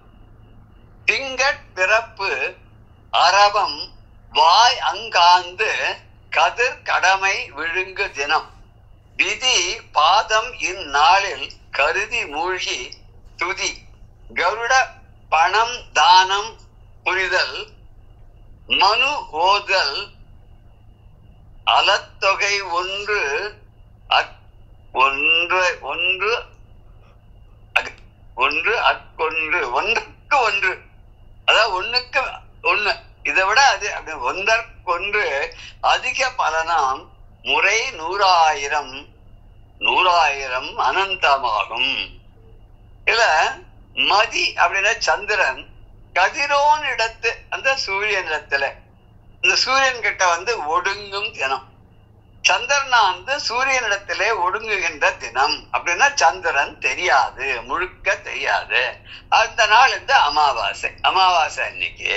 திங்கட் பிறப்பு அரவம் வாய் அங்காந்து கதிர் கடமை விழுங்கு தினம் விதி பாதம் இந்நாளில் கருதி மூழ்கி துதி கருட பணம் தானம் புரிதல் மனு ஓதல் அலத்தொகை ஒன்றுக்கு ஒன்று, அதாவது ஒண்ணுக்கு ஒண்ணு, இதை விட அது ஒன்றற்கொன்று அதிக பலனாம் முறை 100,000 அனந்தமாகும். இல்ல மதி அப்படின்னா சந்திரன் கதிரோன் இடத்து அந்த சூரியன் இடத்துல, இந்த சூரியன் கிட்ட வந்து ஒடுங்கும் தினம். சந்திரனா வந்து சூரியன் இடத்திலே ஒடுங்குகின்ற தினம் அப்படின்னா சந்திரன் தெரியாது, முழுக்க தெரியாது. அந்த நாள் இந்த அமாவாசை அன்னைக்கு.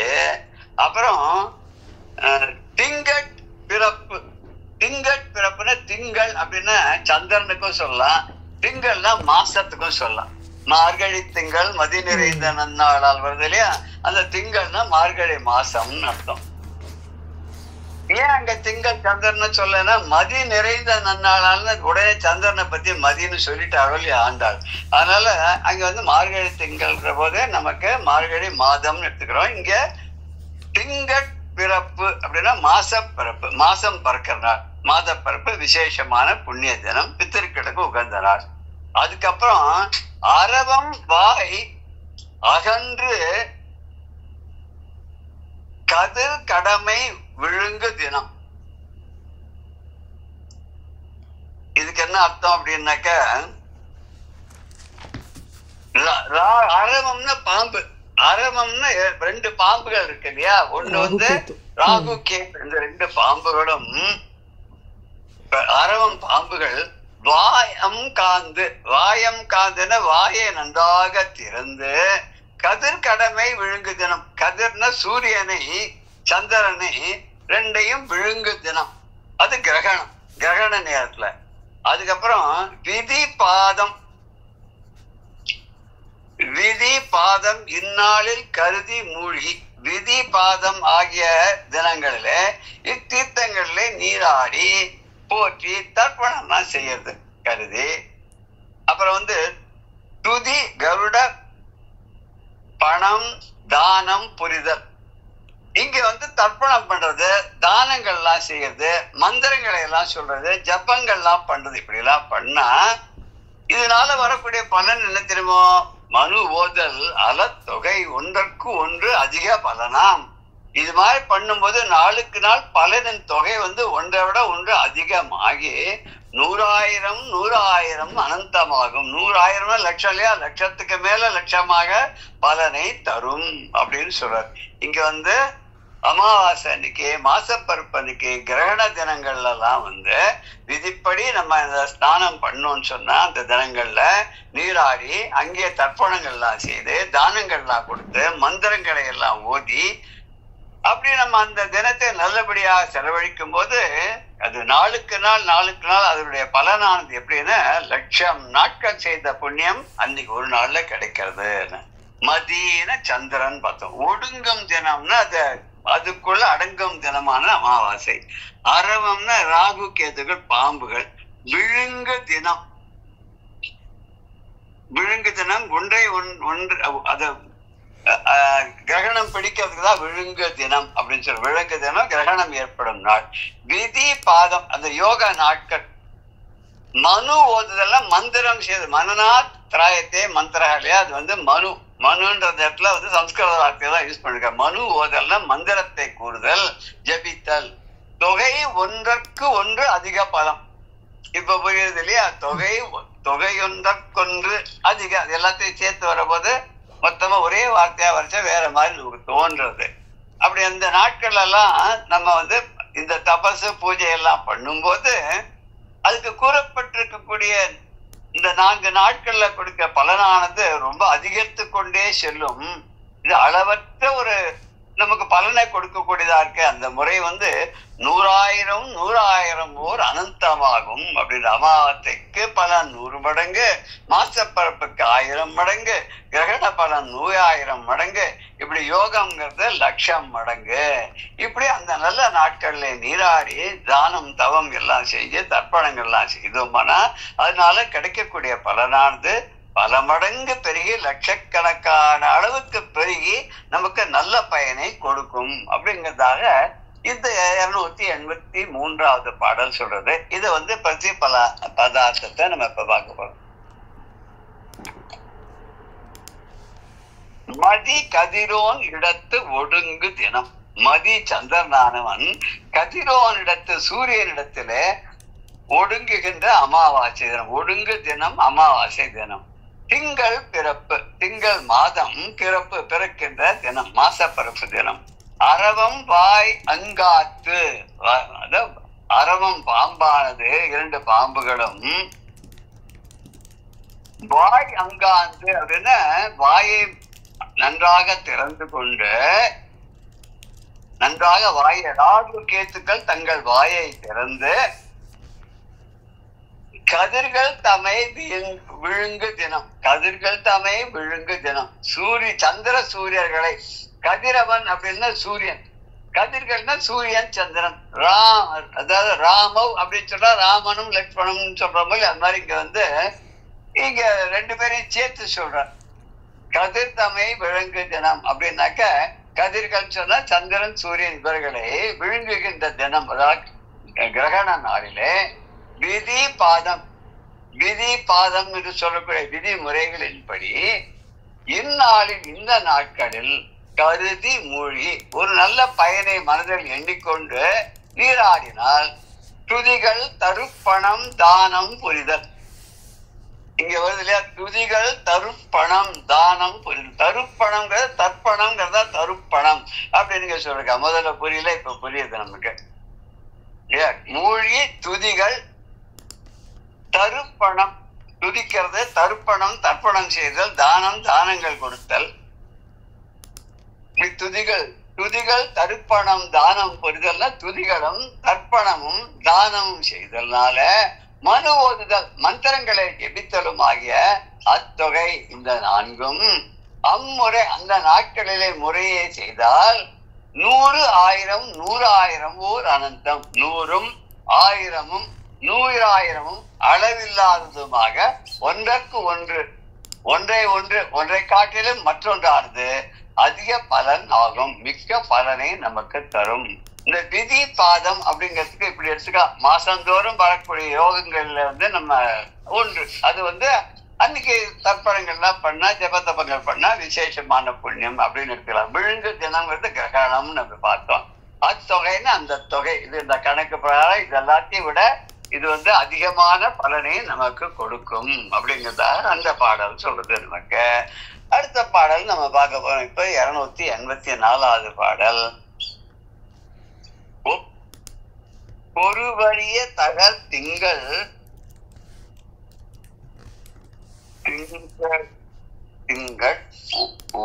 அப்புறம் திங்கட் பிறப்புன்னா திங்கள் அப்படின்னா சந்திரனுக்கும் சொல்லலாம், திங்கள்னா மாசத்துக்கும் சொல்லலாம். மார்கழி திங்கள் மதி நிறைந்த நன்னாளால் வருது இல்லையா, அந்த திங்கள்னா மார்கழி மாசம்னு அர்த்தம். ஏன் அங்க திங்கள் சந்திரன்னு சொல்லனா, மதி நிறைந்த நன்னாளால்னு உடனே சந்திரனை பத்தி மதின்னு சொல்லிட்டாரோ இல்லையா ஆண்டாள். அதனால அங்க வந்து மார்கழி திங்கள்ன்ற போதே நமக்கு மார்கழி மாதம்னு எடுத்துக்கிறோம். இங்க திங்கட் பிறப்பு அப்படின்னா மாச பிறப்பு, மாசம் பிறக்கிற நாள். மாதப்பரப்பு விசேஷமான புண்ணிய தினம், பித்திருக்களுக்கு உகந்த நாள். அதுக்கப்புறம் அரவம் வாய் அகன்று கதிர் கடமை விழுங்கு தினம். இதுக்கு என்ன அர்த்தம் அப்படின்னாக்க, அரவம்னா பாம்பு. அரவம்னா 2 பாம்புகள் இருக்கு இல்லையா, ஒண்ணு வந்து ராகு கேது. இந்த 2 பாம்புகளும் அரவம் பாம்புகள் வாயம் காந்துன வாயை நன்றாக திறந்து கதிர் கடமை விழுங்கு தினம். கதிர்னா சூரியனை சந்திரனை 2ஐயும் விழுங்கு தினம். அது கிரகண நேரத்துல. அதுக்கப்புறம் விதி பாதம் இந்நாளில் கருதி மூழ்கி, விதி பாதம் ஆகிய தினங்களிலே இத்தீர்த்தங்களிலே நீராடி போற்றி தர்ப்பணம் செய்யறது கருதி. அப்புறம் வந்து துதி கருட பணம் தானம் புரிதல். இங்க வந்து தர்ப்பணம் பண்றது, தானங்கள்லாம் செய்யறது, மந்திரங்களை எல்லாம் சொல்றது, ஜபங்கள்லாம் பண்றது. இப்படி எல்லாம் பண்ணா இதனால வரக்கூடிய பலன் என்ன தெரியுமோ? மனு ஓதல் அலத்தொகை ஒன்றற்கு ஒன்று அதிக பலனாம். இது மாதிரி பண்ணும்போது நாளுக்கு நாள் பலனின் தொகை வந்து ஒன்றை விட ஒன்று அதிகமாகி 100,000 அனந்தமாகும். 100,000 லட்சம் இல்லையா, லட்சத்துக்கு மேல லட்சமாக பலனை தரும் அப்படின்னு சொல்றார். இங்க வந்து அமாவாசை அன்னைக்கு, மாசப்பருப்பு அன்னைக்கு, கிரகண தினங்கள்ல எல்லாம் வந்து விதிப்படி நம்ம இந்த ஸ்நானம் பண்ணோம்னு சொன்னா அந்த தினங்கள்ல நீராடி அங்கே தர்ப்பணங்கள்லாம் செய்து தானங்கள்லாம் கொடுத்து மந்திரங்களை எல்லாம் ஓதி அப்படி நம்ம அந்த தினத்தை நல்லபடியாக செலவழிக்கும் போது அது நாளுக்கு நாள் அதனுடைய பலனானது எப்படின்னா 1,00,000 நாட்கள் செய்த புண்ணியம் அன்னைக்கு ஒரு நாள்ல கிடைக்கிறது. மதியன சந்திரன் பார்த்தோம். ஒடுங்கும் தினம்னா அதுக்குள்ள அடங்கும் தினமான அமாவாசை. அரவம்னா ராகு கேதுகள் பாம்புகள். விழுங்கு தினம் ஒன்றை ஒன்று அது கிரகணம் பிடிக்கிறதுக்கு தான் விழுங்கு தினம் அப்படின்னு சொல்லி. விழுங்கு தினம் கிரகணம் ஏற்படும் நாள். விதி பாதம் அந்த யோகா நாட்கள். மனு ஓதுதெல்லாம் மந்திரம் செய்யுது. மனநாத் திராயத்தே மந்திரகாலையா, அது வந்து மனுன்ற இடத்துல வந்து சம்ஸ்கிருத வார்த்தையெல்லாம் யூஸ் பண்ணிருக்க. மனு ஓதல்னா மந்திரத்தை கூறுதல், ஜபித்தல். தொகை ஒன்றற்கு ஒன்று அதிக பலம். இப்ப புரியுது இல்லையா? தொகை ஒன்றற்கொன்று அதிக, அது எல்லாத்தையும் சேர்த்து வரும்போது மொத்தமா ஒரே வார்த்தையா வரைச்சா வேற மாதிரி நமக்கு தோன்றது. அப்படி அந்த நாட்கள் எல்லாம் நம்ம வந்து இந்த தபசு பூஜை எல்லாம் பண்ணும்போது அதுக்கு கூறப்பட்டிருக்கக்கூடிய இந்த 4 நாட்கள்ல கொடுக்க பலனானது ரொம்ப அதிகரித்து கொண்டே செல்லும். இது அளவற்ற ஒரு நமக்கு பலனை கொடுக்கக்கூடியதா இருக்கு. அந்த முறை வந்து 100,000 ஓர் அனந்தமாகும் அப்படின்னு. அமாவாசைக்கு பலன் 100 மடங்கு, மாசப்பரப்புக்கு 1000 மடங்கு, கிரகண பலன் 100,000 மடங்கு, இப்படி யோகம்ங்கிறது 1,00,000 மடங்கு. இப்படி அந்த நல்ல நாட்கள்ல நீராடி தானம் தவம் எல்லாம் செஞ்சு தர்ப்பணங்கள்லாம் செய்தோம்னா அதனால கிடைக்கக்கூடிய பலனானது பல மடங்கு பெருகி லட்சக்கணக்கான அளவுக்கு பெருகி நமக்கு நல்ல பயனை கொடுக்கும் அப்படிங்கிறதாக இந்த 283வது பாடல் சொல்றது. இது வந்து பிரதி பதார்த்தத்தை நம்ம இப்ப பார்க்க போறோம். மதி கதிரோன் இடத்து ஒடுங்கு தினம். மதி சந்திரனானவன் கதிரோன் இடத்து சூரியனிடத்துல ஒடுங்குகின்ற அமாவாசை தினம். ஒடுங்கு தினம் அமாவாசை தினம். திங்கள் பிறப்பு, திங்கள் மாதம் பிறக்கின்ற தினம் மாசப்பரப்பு தினம். அரவம் வாய் அங்காத்து, அரவம் பாம்பானது 2 பாம்புகளும் வாய் அங்காந்து அப்படின்னா வாயை நன்றாக திறந்து கொண்டு நன்றாக வாயை ராகு கேத்துக்கள் தங்கள் வாயை திறந்து கதிர்கள் தமை விழுங்கு தினம். சந்திர சூரியர்களை, கதிரவன் அப்படின்னா சூரியன், கதிர்கள்னா சூரியன் சந்திரன். அதாவது ராமவ் அப்படின்னு சொன்னா ராமனும் லக்ஷ்மணனும் சொல்ற மாதிரி அது மாதிரி இங்க வந்து இங்க 2 பேரையும் சேர்த்து சொல்ற. கதிர் தமை விழுங்கு தினம் அப்படின்னாக்க கதிர்கள் சொன்னா சந்திரன் சூரியன் இவர்களை விழுங்குகின்ற தினம். அதாவது கிரகண நாளிலே விதி பாதம் என்று சொல்லக்கூடிய விதிமுறைகளின்படி இந்நாளில் இந்த நாட்களில் கருதி மூழ்கி ஒரு நல்ல பயனை மனதில் எண்ணிக்கொண்டு நீராடினால் துதிகள் தருப்பணம் தானம் புரிதல். இங்க வருது இல்லையா, துதிகள் தருப்பணம் தானம் புரிதல். தருப்பணம்ங்கிறது தர்ப்பணம்ங்கிறதா தருப்பணம் அப்படின்னு சொல்லிருக்க. முதல்ல புரியல, இப்ப புரியுது நமக்கு. மூழ்கி துதிகள் தருப்பணம், துதிக்கிறது, தர்ப்பணம் தர்ப்பணம் செய்தல், தானம் தானங்கள் கொடுத்தல். துதிகள் தர்ப்பணம் தானம் புரிதல்னா துதிகளும் தர்ப்பணமும் தானமும் செய்தல்னால மனு ஓதுதல் மந்திரங்களை ஜெபித்தலும் ஆகிய அத்தொகை இந்த நான்கும் அம்முறை அந்த நாட்களிலே முறையே செய்தால் 100 1000 100,000 ஓர் அனந்தம். 100ம் 1000ம் 100,000ம் அளவில்லாததுமாக ஒன்றற்கு ஒன்றை காட்டிலும் மற்றொன்றானது அதிக பலன் ஆகும், மிக்க பலனை நமக்கு தரும். இந்த விதி பாதம் அப்படிங்கிறதுக்கு இப்படி எடுத்துக்கலாம். மாசந்தோறும் வரக்கூடிய யோகங்கள்ல நம்ம ஒன்று அது அன்னைக்கு தர்ப்பணங்கள்லாம் பண்ணா ஜபதபங்கள் பண்ணா விசேஷமான புண்ணியம் அப்படின்னு எடுக்கலாம். விழுங்கு தினங்கிறது கிரகணம்னு நம்ம பார்த்தோம். அத்தொகைன்னு அந்த தொகை, இது இந்த கணக்கு பிரகாரம் இது எல்லாத்தையும் விட இது அதிகமான பலனை நமக்கு கொடுக்கும் அப்படிங்கிறதா அந்த பாடல் சொல்றது நமக்கு. அடுத்த பாடல் நம்ம பார்க்க போறோம். இப்ப 284வது பாடல். ஒரு வழிய தகர் திங்கள்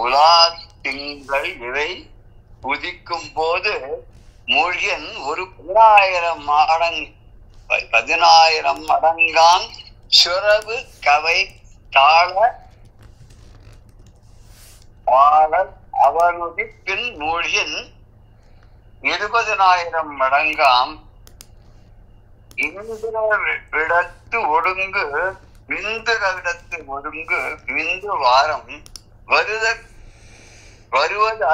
உலா திங்கள் இவை உதிக்கும் போது மொழியன் ஒரு 10,000 மடங்கான் சுரவு கவை தாழ பாடல் அவனுடைய பின் மொழியன் 20,000 மடங்காம் இந்திரவிடத்து ஒடுங்கு விந்துரவிடத்து ஒடுங்கு விந்து வாரம் வருவது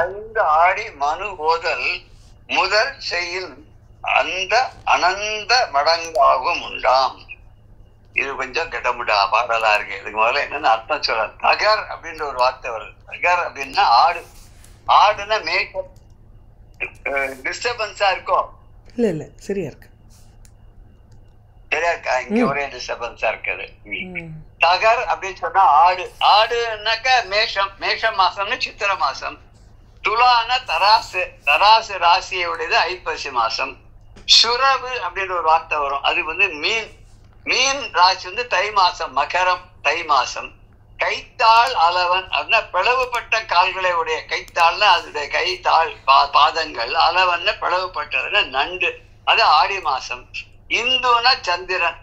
5 ஆடி மனு ஓதல் முதல் செய்யும் அந்த அனந்த மடங்காகும் உண்டாம். இது கொஞ்சம் கெட்டமுடா பாடலா இருக்கு. இதுக்கு முதல்ல என்னன்னு அர்த்தம் சொல்ற. தகர் அப்படின்ற ஒரு வார்த்தை வருது. தகர் அப்படின்னா ஆடு. ஆடுன்னா மேய்க்க டிஸ்டர்பன்ஸா இருக்கும். இல்ல சரியா இருக்கு. சரியா இருக்கா? இங்க ஒரே டிஸ்டர்பன்ஸா இருக்குது. தகர் அப்படின்னு சொன்னா ஆடு. ஆடுனாக்க மேஷ மாசம்னு சித்திர மாசம். துலான தராசு ராசியுடையது ஐப்பசி மாசம். சுரவு அப்படின்னு ஒரு வார்த்தை வரும். அது மீன் ராசி தை மாசம், மகரம் தை மாசம். கைத்தாள் அளவன் அப்படின்னா பிளவுபட்ட கால்களை உடைய, கைத்தாள்னா அதோடைய கைத்தாள் பாதங்கள், அளவன் பிளவுபட்டதுன்னா நண்டு, அது ஆடி மாசம். இந்துனா சந்திரன்,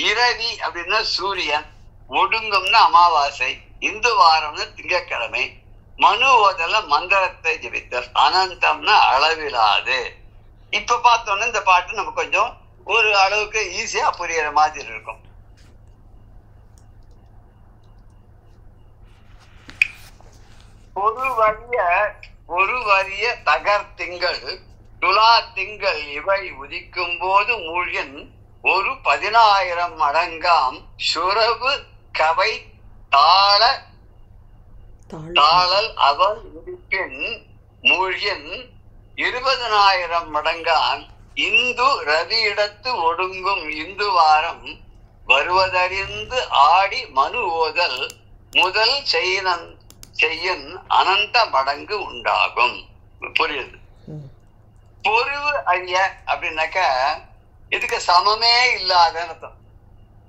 இரவி அப்படின்னா சூரியன், ஒடுங்கும்னா அமாவாசை, இந்து வாரம்னு திங்கட்கிழமை, மனு ஓதல மந்திரத்தை ஜெபித்தல், அனந்தம்னா அளவிலாது. இப்ப பார்த்தோன்னா இந்த பாட்டு நமக்கு கொஞ்சம் ஒரு அளவுக்கு ஈஸியா புரியற மாதிரி இருக்கும். ஒரு வரிய தகர் திங்கள் துலா திங்கள் இவை உதிக்கும் போது மூழ்கன் ஒரு 10,000 மடங்காம் சுரவு கவை தாளல் அவன் உதிப்பின் மூழ்கன் 20,000 மடங்கான் இந்து ரவியிடத்து ஒடுங்கும் இந்து வாரம் வருவதறிந்து ஆடி மனு ஓதல் முதல் செய்யன் அனந்த மடங்கு உண்டாகும். புரியுது? பொருவு ஐய அப்படின்னாக்க இதுக்கு சமமே இல்லாத அர்த்தம்.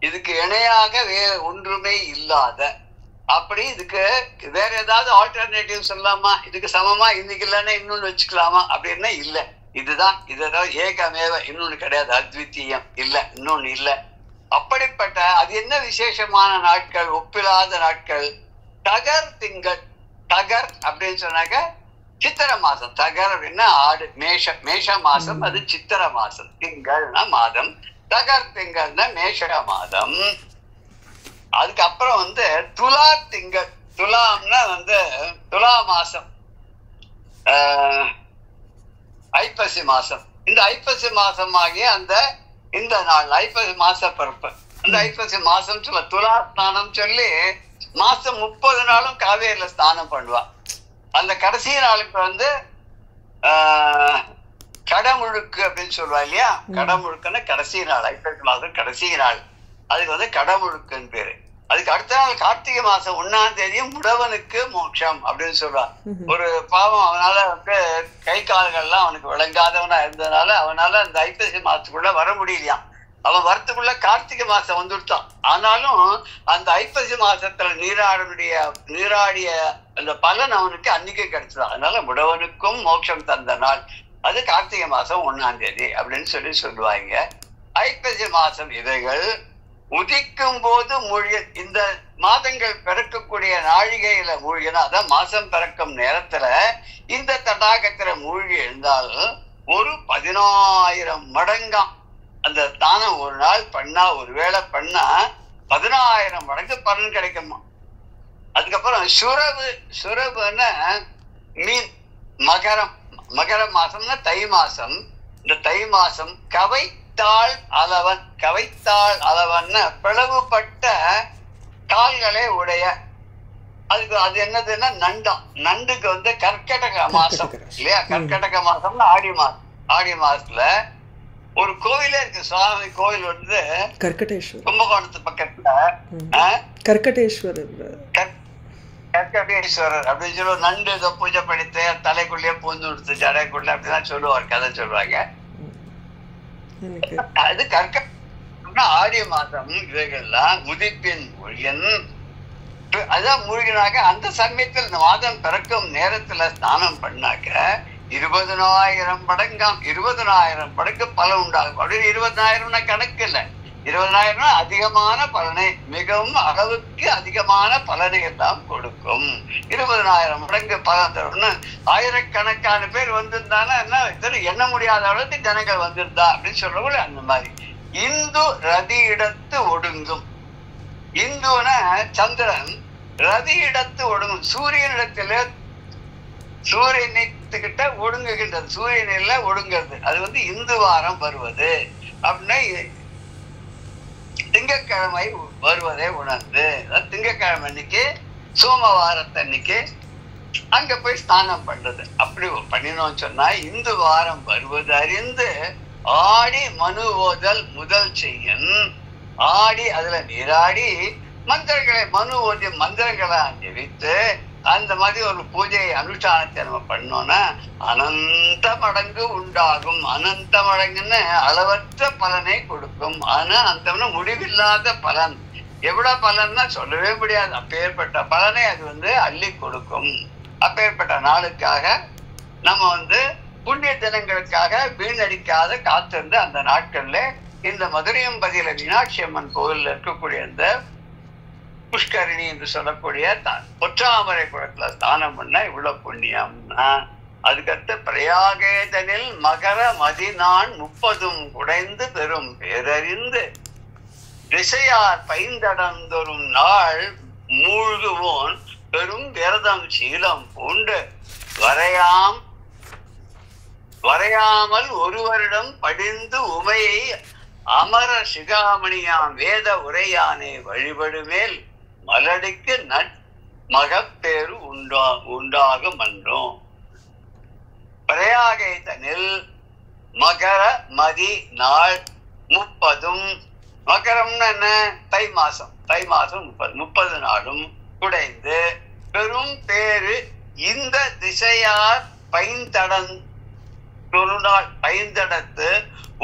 இதுக்கு இணையாக வேற ஒன்றுமே இல்லாத. அப்படி இதுக்கு வேற ஏதாவது ஆல்டர்னேட்டிவ் சொல்லலாமா? இதுக்கு சமமா இன்னைக்கு இல்லைன்னா இன்னொன்னு வச்சுக்கலாமா அப்படின்னா இல்ல. இதுதான் ஏகமேவ, இன்னொன்னு கிடையாது. அத்வித்தீயம் இல்ல, இன்னொன்னு இல்ல. அப்படிப்பட்ட அது என்ன விசேஷமான நாட்கள், ஒப்பில்லாத நாட்கள்? தகர் திங்கள். தகர் அப்படின்னு சொன்னாக்க சித்திர மாசம். தகர் அப்படின்னா ஆடு. மேஷ மாசம், அது சித்திர மாசம். திங்கள்னா மாதம், தகர் திங்கள்னா மேஷ மாதம். அதுக்கப்புறம் துலா திங்கள். துலாம்னா துலா மாசம், ஐப்பசி மாசம். இந்த ஐப்பசி மாசம் ஆகிய இந்த நாள் ஐப்பசி மாச பிறப்பு. அந்த ஐப்பசி மாசம் சொல்ல துலா ஸ்நானம் சொல்லி மாசம் 30 நாளும் காவேரியில ஸ்நானம் பண்ணுவா. அந்த கடைசி நாளுக்கு கடமுழுக்கு அப்படின்னு சொல்லுவா இல்லையா. கடமுழுக்குன்னா கடைசி நாள், ஐப்பசி மாசம் கடைசி நாள். அதுக்கு கடமுழுக்குன்னு பேரு. அதுக்கு அடுத்த நாள் கார்த்திகை மாசம் 1ஆம் தேதியும் முடவனுக்கு மோட்சம் அப்படின்னு சொல்லுவான். ஒரு பாவம் அவனால கை கால்கள்லாம் அவனுக்கு விளங்காதவனா இருந்ததுனால அவனால அந்த ஐப்பசி மாசத்துக்குள்ள வர முடியலையாம். அவன் வரத்துக்குள்ள கார்த்திகை மாசம் வந்துட்டான். ஆனாலும் அந்த ஐப்பசி மாசத்துல நீராடிய அந்த பலன் அவனுக்கு அன்னைக்கு கிடைச்சதான். அதனால முடவனுக்கும் மோட்சம் தந்த நாள் அது கார்த்திகை மாசம் 1ஆம் தேதி அப்படின்னு சொல்லுவாங்க. ஐப்பசி மாசம் இவைகள் உதிக்கும் போது மூழ்கி, இந்த மாதங்கள் பிறக்கக்கூடிய நாழிகையில மூழ்கினா, அதான் மாசம் பிறக்கும் நேரத்துல இந்த தடாகத்துல மூழ்கி எழுந்தால் ஒரு 10,000 மடங்காம் அந்த தானம் ஒரு நாள் பண்ணா, ஒரு வேளை பண்ணா 10,000 மடங்கு பலன் கிடைக்குமா. அதுக்கப்புறம் சுரபுன்னா மீன். மகர மாசம்னா தை மாசம். இந்த தை மாசம் கவைத்தாள் அளவன் பிளவுபட்ட கால்களே உடைய. அதுக்கு அது என்னதுன்னா நண்டம். நண்டுக்கு கர்க்கடக மாசம் இல்லையா. கர்க்கடக மாசம்னா ஆடி மாசத்துல ஒரு கோவிலே இருக்கு, சுவாமி கோவில் கர்க்கடேஸ்வரர், கும்பகோணத்து பக்கத்துல. கர்க்கடேஸ்வரர் அப்படின்னு சொல்லி நண்டு ஏதோ பூஜை பண்ணிட்டு தலைக்குள்ளேயே பூந்து கொடுத்து ஜடைக்குள்ள அப்படிதான் சொல்லுவார், கதை சொல்லுவாங்க. அது ஆடி மாதம் இவைகள்லாம் உதிப்பின் மூழ்கன். அதான் மூழ்கினாக்க அந்த சமயத்தில் இந்த மாதம் பிறக்கும் நேரத்துல ஸ்நானம் பண்ணாக்க 20,000 மடங்காம். 20,000 மடங்கு பலன் உண்டாகும். அப்படின்னு 20,000 கணக்கு இல்லை. 20,000 அதிகமான பலனை, மிகவும் அளவுக்கு அதிகமான பலனை எல்லாம் கொடுக்கும். 20,000 மடங்கு பலன் தரும்னு ஆயிரக்கணக்கான பேர் வந்திருந்தானா என்ன எண்ண முடியாத அளவுக்கு ஜனங்கள் வந்திருந்தா அப்படின்னு சொல்றவங்க. அந்த மாதிரி இந்து ரதி இடத்து ஒடுங்கும். இந்துன சந்திரன் ரதி இடத்து ஒடுங்கும். சூரியனிடத்துக்கிட்ட ஒடுங்குகின்றது, சூரியனில ஒடுங்கிறது. அது இந்து வாரம் வருவது அப்படின்னா திங்கட்கிழமை வருவதை உணர்ந்து, திங்கட்கிழமை அன்னைக்கு சோமவாரத்தன்னைக்கு அங்க போய் ஸ்நானம் பண்றது. அப்படி பண்ணினோம்னு சொன்னா இந்து வாரம் வருவது அறிந்து ஆடி மனு ஓதல் முதல் செய்யன். ஆடி அதுல நீராடி மந்திரங்களை மனு ஓதிய மந்திரங்களை ஜெபித்து அந்த மாதிரி ஒரு பூஜை அனுஷ்டானத்தை நம்ம பண்ணோம்னா அனந்த மடங்கு உண்டாகும். அனந்த மடங்குன்னு அளவற்ற பலனை கொடுக்கும். ஆனா அந்த முடிவில்லாத பலன். எவ்வளவு பலன்னா சொல்லவே முடியாது. அப்பேற்பட்ட பலனை அது அள்ளி கொடுக்கும். அப்பேற்பட்ட நாளுக்காக நம்ம புண்ணிய தினங்களுக்காக வீணடிக்காத காத்திருந்து அந்த நாட்கள்ல இந்த மதுரையம்பதியில மீனாட்சி அம்மன் கோவில்ல இருக்கக்கூடிய அந்த புஷ்கரணி என்று சொல்லக்கூடிய பொற்றாமரை குளத்துல ஸ்நானம் பண்ண இவ்வளவு புண்ணியம்னா, அதுக்கடுத்து பிரயாகேதனில் மகர மதினான் 30 குடைந்து பெரும் பேரறிந்து திசையார் பைந்தடந்தொரும் நாள் மூழ்குவோன் பெரும் விரதம் சீலம் பூண்டு வரையாமல் ஒருவரிடம் படிந்து உமையை அமர சிகாமணியாம் வேத உரையானே வழிபடுமேல் மலடிக்கு மகப்பேறு உண்டாகும் என்றோம். பிரயாகேதனில் மகர மதி நாள் 30. மகரம்னு என்ன? தை மாசம் 30 நாளும் குடைந்து பெரும் பேரு இந்த திசையார் பைந்தடத்து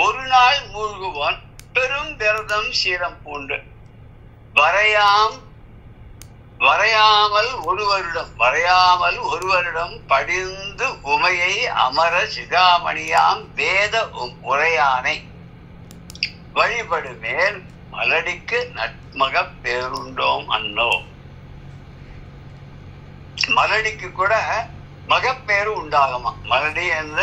ஒரு நாள் மூழ்குவான் பெரும் விரதம் சீரம் பூண்டு வரையாமல் ஒருவரிடம் படிந்து உமையை அமர சிகாமணியாம் வேத உரையானை வழிபடுமேல் மலடிக்கு நட்மக பேருண்டோம் அன்னோ. மலடிக்கு கூட மகப்பேறு உண்டாகுமா. மலடி என்ற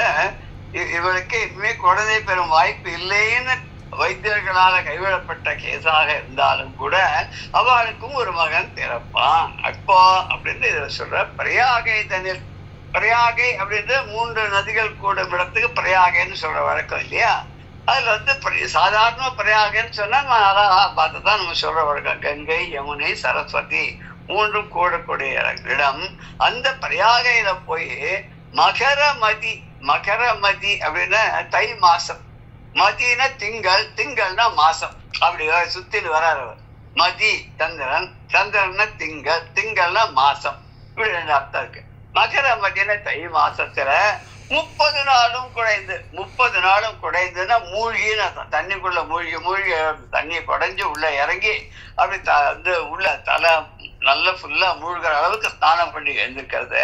இவளுக்கு இனிமே குழந்தை பெறும் வாய்ப்பு இல்லைன்னு வைத்தியர்களால கைவிடப்பட்ட கேஸாக இருந்தாலும் கூட அவளுக்கும் ஒரு மகன் பிறப்பான் அப்போ அப்படின்னு இதை சொல்ற. பிரயாகேதனில் பிரயாகை அப்படின்றது 3 நதிகள் கூடும் இடத்துக்கு பிரயாகைன்னு சொல்ற வழக்கம் இல்லையா? அதுல வந்து சாதாரண பிரயாகைன்னு சொன்னா நான் அழகா பார்த்துதான் நம்ம சொல்ற வழக்கம். கங்கை, யமுனை, சரஸ்வதி 3ம் கூடக்கூடிய இடம். அந்த பிரயாகையில போய் மகரமதி, மகரமதி அப்படின்னா தை மாசம், மதினா திங்கள், திங்கள்னா மாசம், அப்படி சுத்திட்டு வராரு. மதி சந்திரன், சந்திரன்னா திங்கள், திங்கள்னா மாசம், இப்படி 2 அர்த்தம் இருக்கு. மகரமதினா தை மாசத்துல 30 நாளும் குறைந்து, 30 நாளும் குறைந்துன்னா மூழ்கின்னு தண்ணிக்குள்ள மூழ்கி மூழ்கி தண்ணி குடைஞ்சு உள்ள இறங்கி அப்படி வந்து உள்ள தலை நல்ல ஃபுல்லா மூழ்கிற அளவுக்கு ஸ்நானம் பண்ணி எழுந்திருக்கிறது.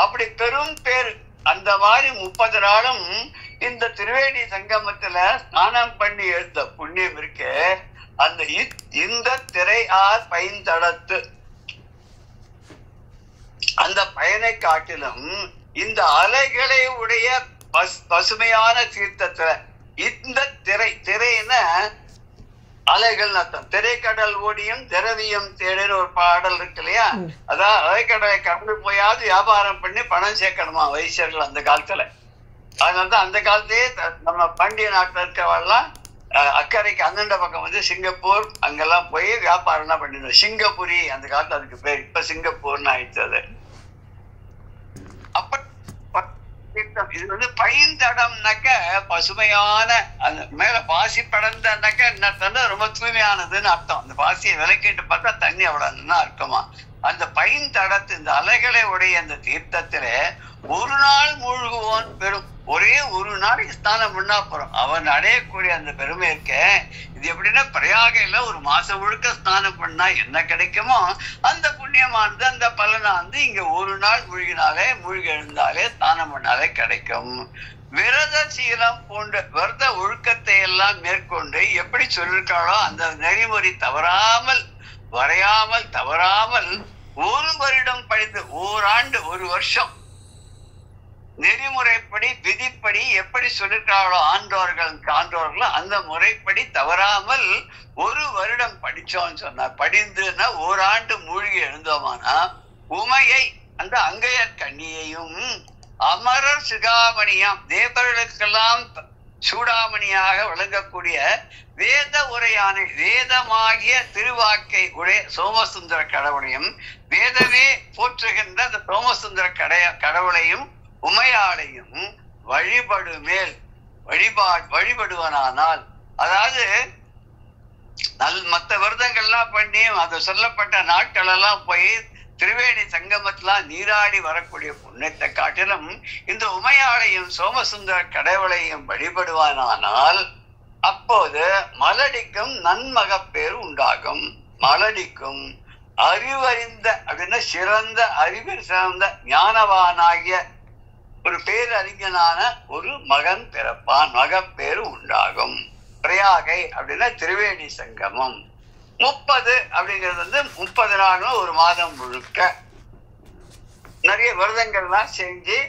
அப்படி பெரும் பேர். அந்த மாதிரி 30 நாளும் இந்த திரிவேணி சங்கமத்துல ஸ்நானம் பண்ணி எழுந்த புண்ணியம் இருக்கு. அந்த இந்த திரையார் பைந்தடத்து அந்த பயனை காட்டிலும் இந்த அலைகளை உடைய பசுமையான தீர்த்தத்துல இந்த திரைன்னா அலைகள் அர்த்தம். திரைக்கடல் ஓடியும் திரவியம் தேடுன்னு ஒரு பாடல் இருக்கு இல்லையா? அதான் அலைக்கடலை கடந்து போயாவது வியாபாரம் பண்ணி பணம் சேர்க்கணுமா வைசியர்கள் அந்த காலத்துல. அதனாலதான் அந்த காலத்தையே நம்ம பாண்டிய நாட்டில் இருக்கவெல்லாம் அக்கறைக்கு அந்தண்ட பக்கம் வந்து சிங்கப்பூர் அங்கெல்லாம் போய் வியாபாரம்லாம் பண்ணிடுவோம். சிங்கப்பூரி அந்த காலத்துல அதுக்கு பேர். இப்ப சிங்கப்பூர்னு ஆயிடுச்சு அது. அப்ப இது வந்து பைந்தடம்னாக்க பசுமையான, அந்த மேல பாசி படர்ந்தாக்க என்ன ரொம்ப தூய்மையானதுன்னு அர்த்தம். அந்த பாசியை விலக்கிட்டு பார்த்தா தண்ணி அவ்வளவுன்னா இருக்குமா. அந்த பைந்தடத்து இந்த அலைகளை உடைய அந்த தீர்த்தத்துல ஒரு நாள் மூழ்குவோன் பெரும். ஒரே ஒரு நாளைக்கு ஸ்நானம் பண்ணா போறோம், அவன் அடையக்கூடிய அந்த பெருமை இருக்க. இது எப்படின்னா பிரயாகையில ஒரு மாசம் முழுக்க ஸ்நானம் பண்ணா என்ன கிடைக்குமோ அந்த புண்ணியமானது, அந்த பலனானது இங்க ஒரு நாள் மூழ்கினாலே, மூழ்கி எழுந்தாலே, ஸ்நானம் பண்ணாலே கிடைக்கும். விரத சீலம் போன்ற விரத ஒழுக்கத்தை எல்லாம் மேற்கொண்டு எப்படி சொல்லிருக்காளோ அந்த நெறிமுறை தவறாமல் வரையாமல் தவறாமல் 1 வருடம் படித்து, ஓராண்டு 1 வருஷம் நெறிமுறைப்படி விதிப்படி எப்படி சொல்லிருக்காங்களோ ஆண்டோர்கள் அந்த முறைப்படி தவறாமல் 1 வருடம் படிச்சோம்னு சொன்னா, படிந்துன்னா ஓராண்டு மூழ்கி எழுந்தோமானா உமையை அந்த அங்கையர் கண்ணியையும் அமரர் சிகாமணியாம் தேவர்களுக்கெல்லாம் சூடாமணியாக விளங்கக்கூடிய வேத உரையான வேதமாகிய திருவாக்கை உடைய சோமசுந்தர கடவுளையும் வேதமே போற்றுகின்ற அந்த சோமசுந்தர கடவுளையும் உமையாளையும் வழிபடுவனானால், அதாவது மற்ற விரதங்கள்லாம் பண்ணி அது சொல்லப்பட்ட நாட்கள் எல்லாம் போய் திரிவேணி சங்கமத்திலாம் நீராடி வரக்கூடிய புண்ணியத்தை காட்டிலும் இந்த உமையாளையும் சோமசுந்தர கடவுளையும் வழிபடுவானானால் அப்போது மலடிக்கும் நன்மகப்பேறு உண்டாகும். மலடிக்கும் அறிவறிந்த அப்படின்னா சிறந்த அறிவில் சிறந்த ஞானவானாகிய ஒரு பேரறிஞனான ஒரு மகன் பிறப்பான், மகப்பேறு உண்டாகும். பிரயாகை அப்படின்னா திரிவேணி சங்கமம். 30 அப்படிங்கிறது வந்து 30 நாளும் ஒரு மாதம் முழுக்க நிறைய விரதங்கள்லாம் செஞ்சு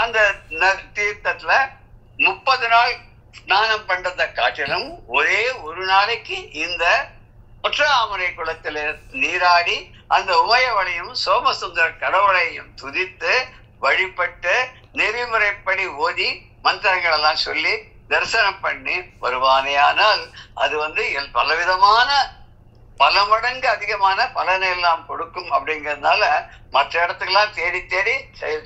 அந்த தீர்த்தத்துல 30 நாள் ஸ்நானம் பண்றதை காட்டிலும் ஒரே ஒரு நாளைக்கு இந்த ஒற்றாமரை குளத்தில் நீராடி அந்த உமையவளையும் சோமசுந்தர கடவுளையும் துதித்து வழிபட்டு நெறிமுறைப்படி ஓதி மந்திரங்கள் எல்லாம் சொல்லி தரிசனம் பண்ணி வருவானேயானால் அது வந்து பலவிதமான பல மடங்கு அதிகமான பலனை எல்லாம் கொடுக்கும். அப்படிங்கிறதுனால மற்ற இடத்துக்கெல்லாம் தேடி தேடி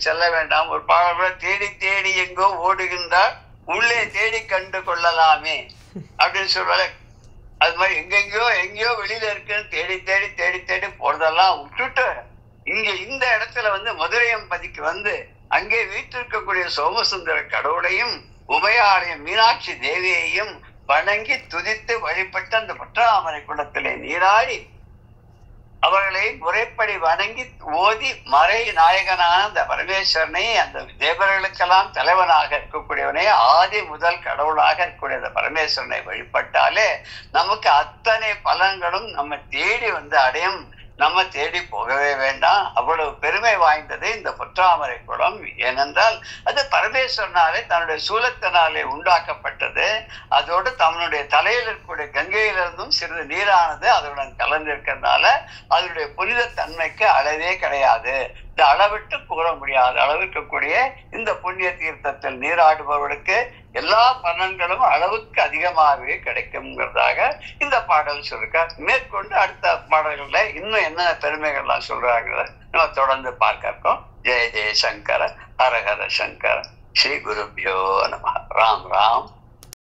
செல்ல வேண்டாம். ஒரு பாடல் தேடி தேடி எங்கோ ஓடுகின்றால் உள்ளே தேடி கண்டு கொள்ளலாமே அப்படின்னு சொல்றாரு. அது மாதிரி எங்கெங்கயோ வெளியில இருக்குன்னு தேடி தேடி தேடி தேடி போறதெல்லாம் விட்டுட்டு இங்க இந்த இடத்துல வந்து மதுரையம்பதிக்கு வந்து அங்கே வீட்டிருக்கக்கூடிய சோமசுந்தர கடவுளையும் உமையாளையும் மீனாட்சி தேவியையும் வணங்கி துதித்து வழிபட்டு அந்த பற்றாமரை குளத்திலே நீராடி அவர்களை முறைப்படி வணங்கி ஓதி மறை நாயகனான அந்த பரமேஸ்வரனை, அந்த தேவர்களுக்கெல்லாம் தலைவனாக இருக்கக்கூடியவனே, ஆதி முதல் கடவுளாக இருக்கக்கூடிய அந்த பரமேஸ்வரனை வழிபட்டாலே நமக்கு அத்தனை பலன்களும் நம்ம தேடி வந்து அடையும். நம்ம தேடி போகவே வேண்டாம். அவ்வளவு பெருமை வாய்ந்தது இந்த பொற்றாமரை குளம். ஏனென்றால் அது பரமேஸ்வரனாலே தன்னுடைய சூலத்தினாலே உண்டாக்கப்பட்டது. அதோடு தன்னுடைய தலையில் இருக்கக்கூடிய கங்கையிலிருந்தும் சிறிது நீரானது அதனுடன் கலந்திருக்கிறதுனால அதனுடைய புனித தன்மைக்கு அளவே கிடையாது. இந்த அளவிட்டு கூற முடியாத அளவிற்கக்கூடிய இந்த புண்ணிய தீர்த்தத்தில் நீராடுபவர்களுக்கு எல்லா பலன்களும் அளவுக்கு அதிகமாகவே கிடைக்கும்ங்கிறதாக இந்த பாடல் சொல்லிருக்கார். மேற்கொண்டு அடுத்த பாடல்கள்ல இன்னும் என்ன பெருமைகள்லாம் சொல்றாங்க நம்ம தொடர்ந்து பார்க்க இருக்கோம். ஜெய ஜெய சங்கர, ஹர ஹர சங்கர, ஸ்ரீ குருபியோ நம. ராம் ராம்.